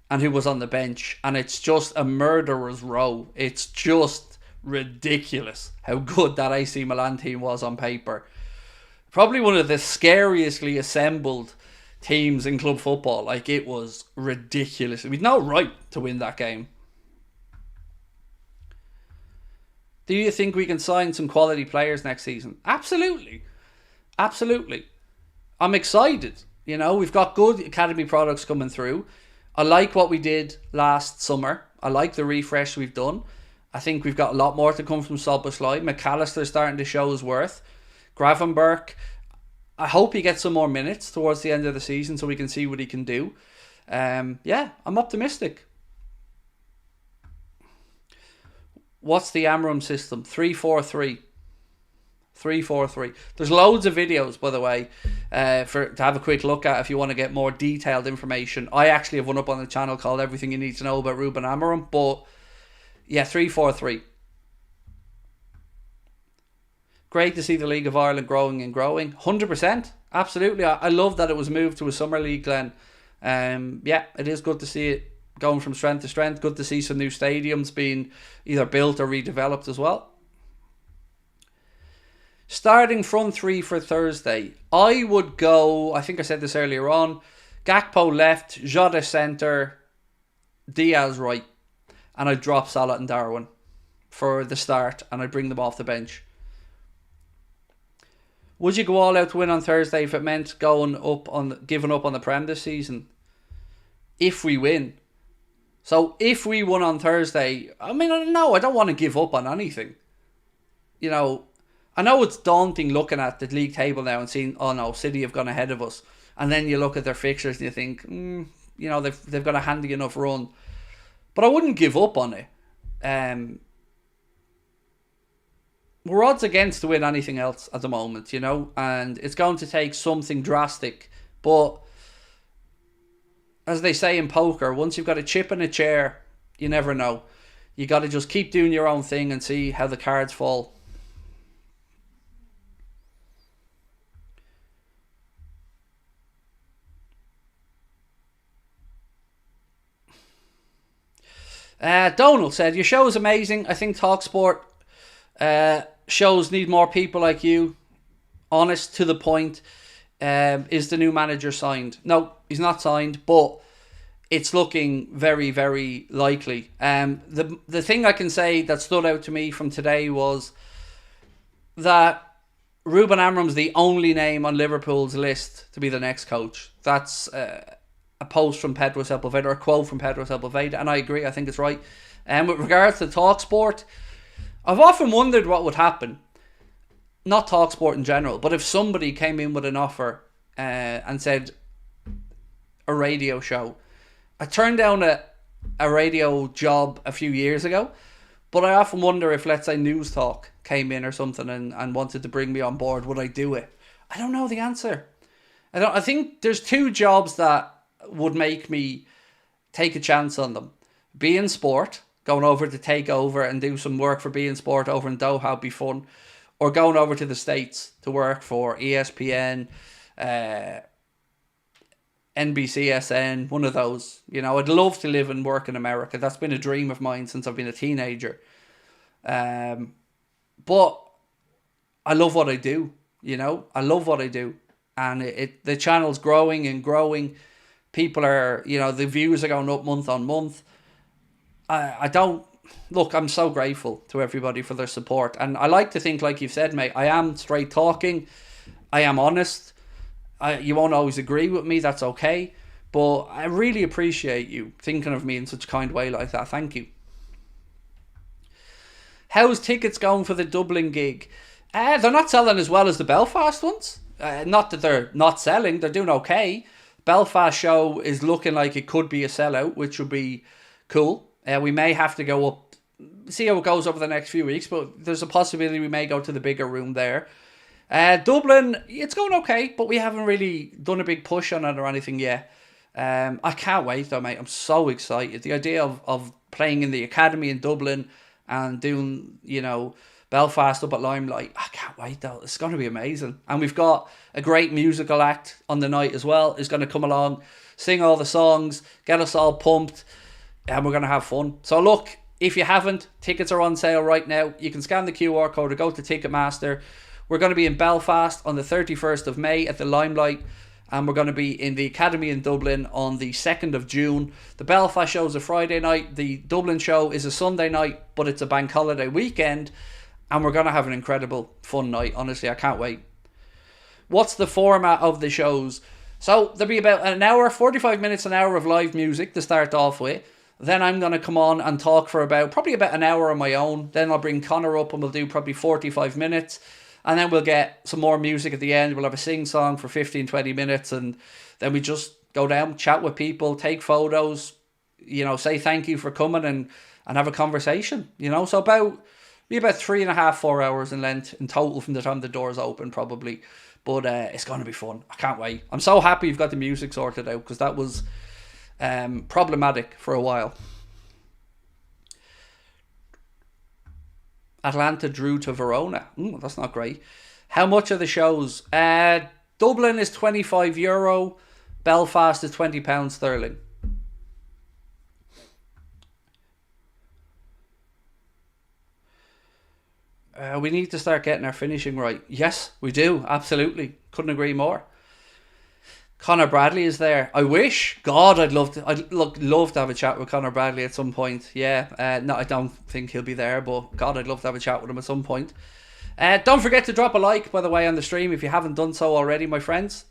and who was on the bench, and it's just a murderer's row. It's just ridiculous how good that AC Milan team was on paper. Probably one of the scariously assembled teams in club football. Like, it was ridiculous. We'd no right to win that game. Do you think we can sign some quality players next season? Absolutely. Absolutely. I'm excited. You know, we've got good academy products coming through. I like what we did last summer. I like the refresh we've done. I think we've got a lot more to come from Szoboszlai. McAllister's starting to show his worth. Gravenberch, I hope he gets some more minutes towards the end of the season so we can see what he can do. Yeah, I'm optimistic. What's the Amorim system? 3-4-3. 3-4-3. There's loads of videos, by the way, to have a quick look at if you want to get more detailed information. I actually have one up on the channel called Everything You Need to Know About Ruben Amorim. But yeah, 3-4-3. Great to see the League of Ireland growing and growing. 100%. Absolutely. I love that it was moved to a summer league, Glenn. Yeah, it is good to see it going from strength to strength. Good to see some new stadiums being either built or redeveloped as well. Starting front three for Thursday, I would go, I think I said this earlier on, Gakpo left, Jota centre, Diaz right, and I'd drop Salah and Darwin for the start, and I'd bring them off the bench. Would you go all out to win on Thursday if it meant giving up on the Prem this season? If we win. So if we won on Thursday, I mean, no, I don't want to give up on anything. You know, I know it's daunting looking at the league table now and seeing, oh no, City have gone ahead of us. And then you look at their fixtures and you think, you know, they've got a handy enough run. But I wouldn't give up on it. We're odds against to win anything else at the moment, you know, and it's going to take something drastic. But as they say in poker, once you've got a chip in a chair, you never know. You got to just keep doing your own thing and see how the cards fall. Donald said, your show is amazing. I think TalkSport shows need more people like you. Honest, to the point. Is the new manager signed? No, he's not signed, but it's looking very, very likely. The thing I can say that stood out to me from today was that Ruben Amorim's the only name on Liverpool's list to be the next coach. That's a post from Pedro Sepulveda, or a quote from Pedro Sepulveda, and I agree, I think it's right. With regards to TalkSport, I've often wondered what would happen. Not TalkSport in general, but if somebody came in with an offer and said a radio show. I turned down a radio job a few years ago, but I often wonder if, let's say, News Talk came in or something and wanted to bring me on board, would I do it? I don't know the answer. I think there's two jobs that would make me take a chance on them. Be in sport, going over to take over and do some work for Be in Sport over in Doha would be fun. Or going over to the States to work for ESPN, NBCSN, one of those. You know, I'd love to live and work in America. That's been a dream of mine since I've been a teenager. But I love what I do, you know. I love what I do. And the channel's growing and growing. People are, you know, the views are going up month on month. Look, I'm so grateful to everybody for their support. And I like to think, like you've said, mate, I am straight talking. I am honest. You won't always agree with me. That's okay. But I really appreciate you thinking of me in such a kind way like that. Thank you. How's tickets going for the Dublin gig? They're not selling as well as the Belfast ones. Not that they're not selling. They're doing okay. Belfast show is looking like it could be a sellout, which would be cool. We may have to go up, see how it goes over the next few weeks, but there's a possibility we may go to the bigger room there. Dublin, it's going okay, but we haven't really done a big push on it or anything yet. I can't wait though, mate. I'm so excited. The idea of playing in the academy in Dublin and doing, you know, Belfast up at Limelight, I can't wait though. It's going to be amazing. And we've got a great musical act on the night as well. It's going to come along, sing all the songs, get us all pumped, and we're going to have fun. So look, if you haven't, tickets are on sale right now. You can scan the QR code or go to Ticketmaster. We're going to be in Belfast on the 31st of May at the Limelight, and we're going to be in the Academy in Dublin on the 2nd of June. The Belfast show is a Friday night. The Dublin show is a Sunday night, but it's a bank holiday weekend. And we're going to have an incredible, fun night. Honestly, I can't wait. What's the format of the shows? So there'll be about an hour, 45 minutes, an hour of live music to start off with. Then I'm going to come on and talk for probably about an hour on my own. Then I'll bring Connor up and we'll do probably 45 minutes. And then we'll get some more music at the end. We'll have a sing-song for 15, 20 minutes. And then we just go down, chat with people, take photos, say thank you for coming and have a conversation. So about 3.5, 4 hours in length in total from the time the doors open probably. But it's going to be fun. I can't wait. I'm so happy you've got the music sorted out because that was problematic for a while. Atalanta drew to Verona. That's not great. How much are the shows? Dublin is €25. Belfast is £20 sterling. We need to start getting our finishing right. Yes, we do. Absolutely. Couldn't agree more. Conor Bradley is there. I wish. God, I'd love to have a chat with Conor Bradley at some point. Yeah. No, I don't think he'll be there, but God, I'd love to have a chat with him at some point. Don't forget to drop a like, by the way, on the stream if you haven't done so already, my friends.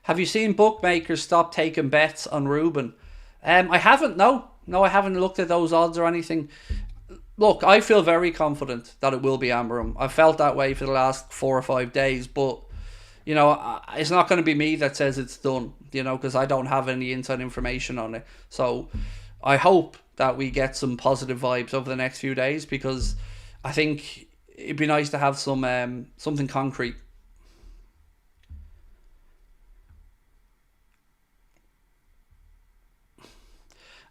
Have you seen bookmakers stop taking bets on Ruben? I haven't, no. No, I haven't looked at those odds or anything. Look, I feel very confident that it will be Amorim. I've felt that way for the last 4 or 5 days, but, it's not going to be me that says it's done, because I don't have any inside information on it. So I hope that we get some positive vibes over the next few days because I think it'd be nice to have something concrete.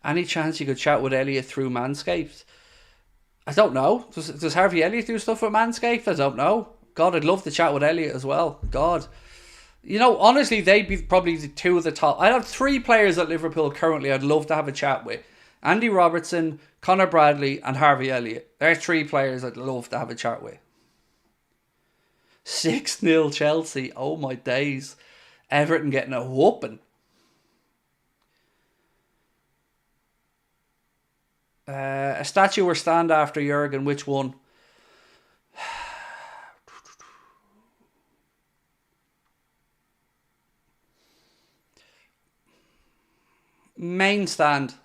Any chance you could chat with Elliott through Manscaped? I don't know. Does Harvey Elliott do stuff with Manscaped? I don't know. God, I'd love to chat with Elliott as well. God. Honestly, they'd be probably the two of the top. I have 3 players at Liverpool currently I'd love to have a chat with. Andy Robertson, Conor Bradley and Harvey Elliott. They're 3 players I'd love to have a chat with. 6-0 Chelsea. Oh my days. Everton getting a whooping. A statue or stand after Jurgen, which one? Main stand.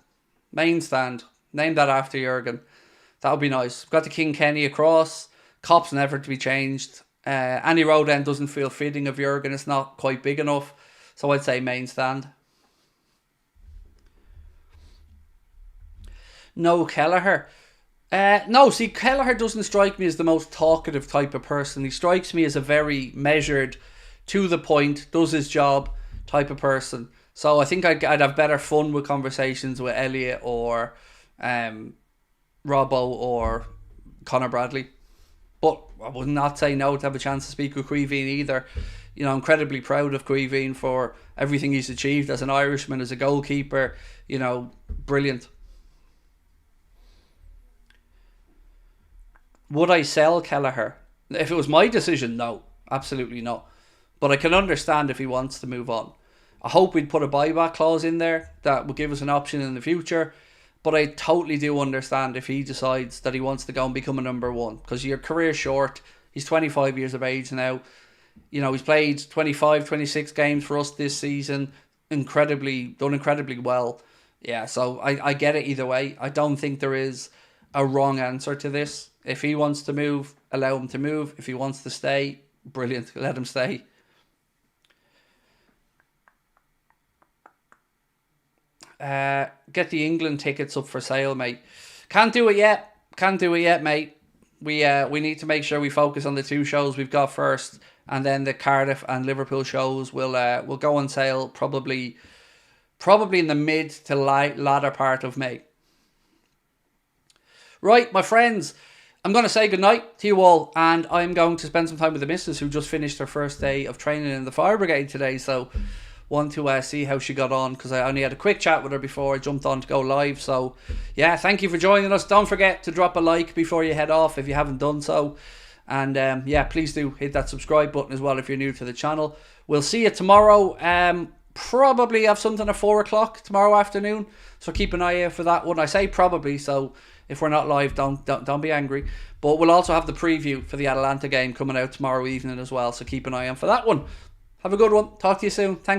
Name that after Jurgen. That would be nice. We've got the King Kenny across. Cop's never to be changed. Any road end doesn't feel fitting of Jurgen. It's not quite big enough. So I'd say main stand. No, Kelleher. Kelleher doesn't strike me as the most talkative type of person. He strikes me as a very measured, to the point, does his job type of person. So I think I'd have better fun with conversations with Elliott or Robbo or Conor Bradley. But I would not say no to have a chance to speak with Caoimhín either. Incredibly proud of Caoimhín for everything he's achieved as an Irishman, as a goalkeeper. Brilliant. Would I sell Kelleher? If it was my decision, no. Absolutely not. But I can understand if he wants to move on. I hope we'd put a buyback clause in there that would give us an option in the future. But I totally do understand if he decides that he wants to go and become a number 1. Because your career's short. He's 25 years of age now. He's played 25, 26 games for us this season. Done incredibly well. Yeah, so I get it either way. I don't think there is a wrong answer to this. If he wants to move, allow him to move. If he wants to stay, brilliant. Let him stay. Get the England tickets up for sale, mate. Can't do it yet, mate. We need to make sure we focus on the 2 shows we've got first, and then the Cardiff and Liverpool shows will go on sale probably in the mid to latter part of May. Right, my friends, I'm going to say goodnight to you all, and I'm going to spend some time with the missus who just finished her first day of training in the fire brigade today, so want to see how she got on, because I only had a quick chat with her before I jumped on to go live. So yeah, thank you for joining us. Don't forget to drop a like before you head off if you haven't done so, and please do hit that subscribe button as well if you're new to the channel. We'll see you tomorrow. probably have something at 4 o'clock tomorrow afternoon. So keep an eye out for that one. I say probably, so if we're not live, don't be angry. But we'll also have the preview for the Atalanta game coming out tomorrow evening as well. So keep an eye on for that one. Have a good one. Talk to you soon. Thanks.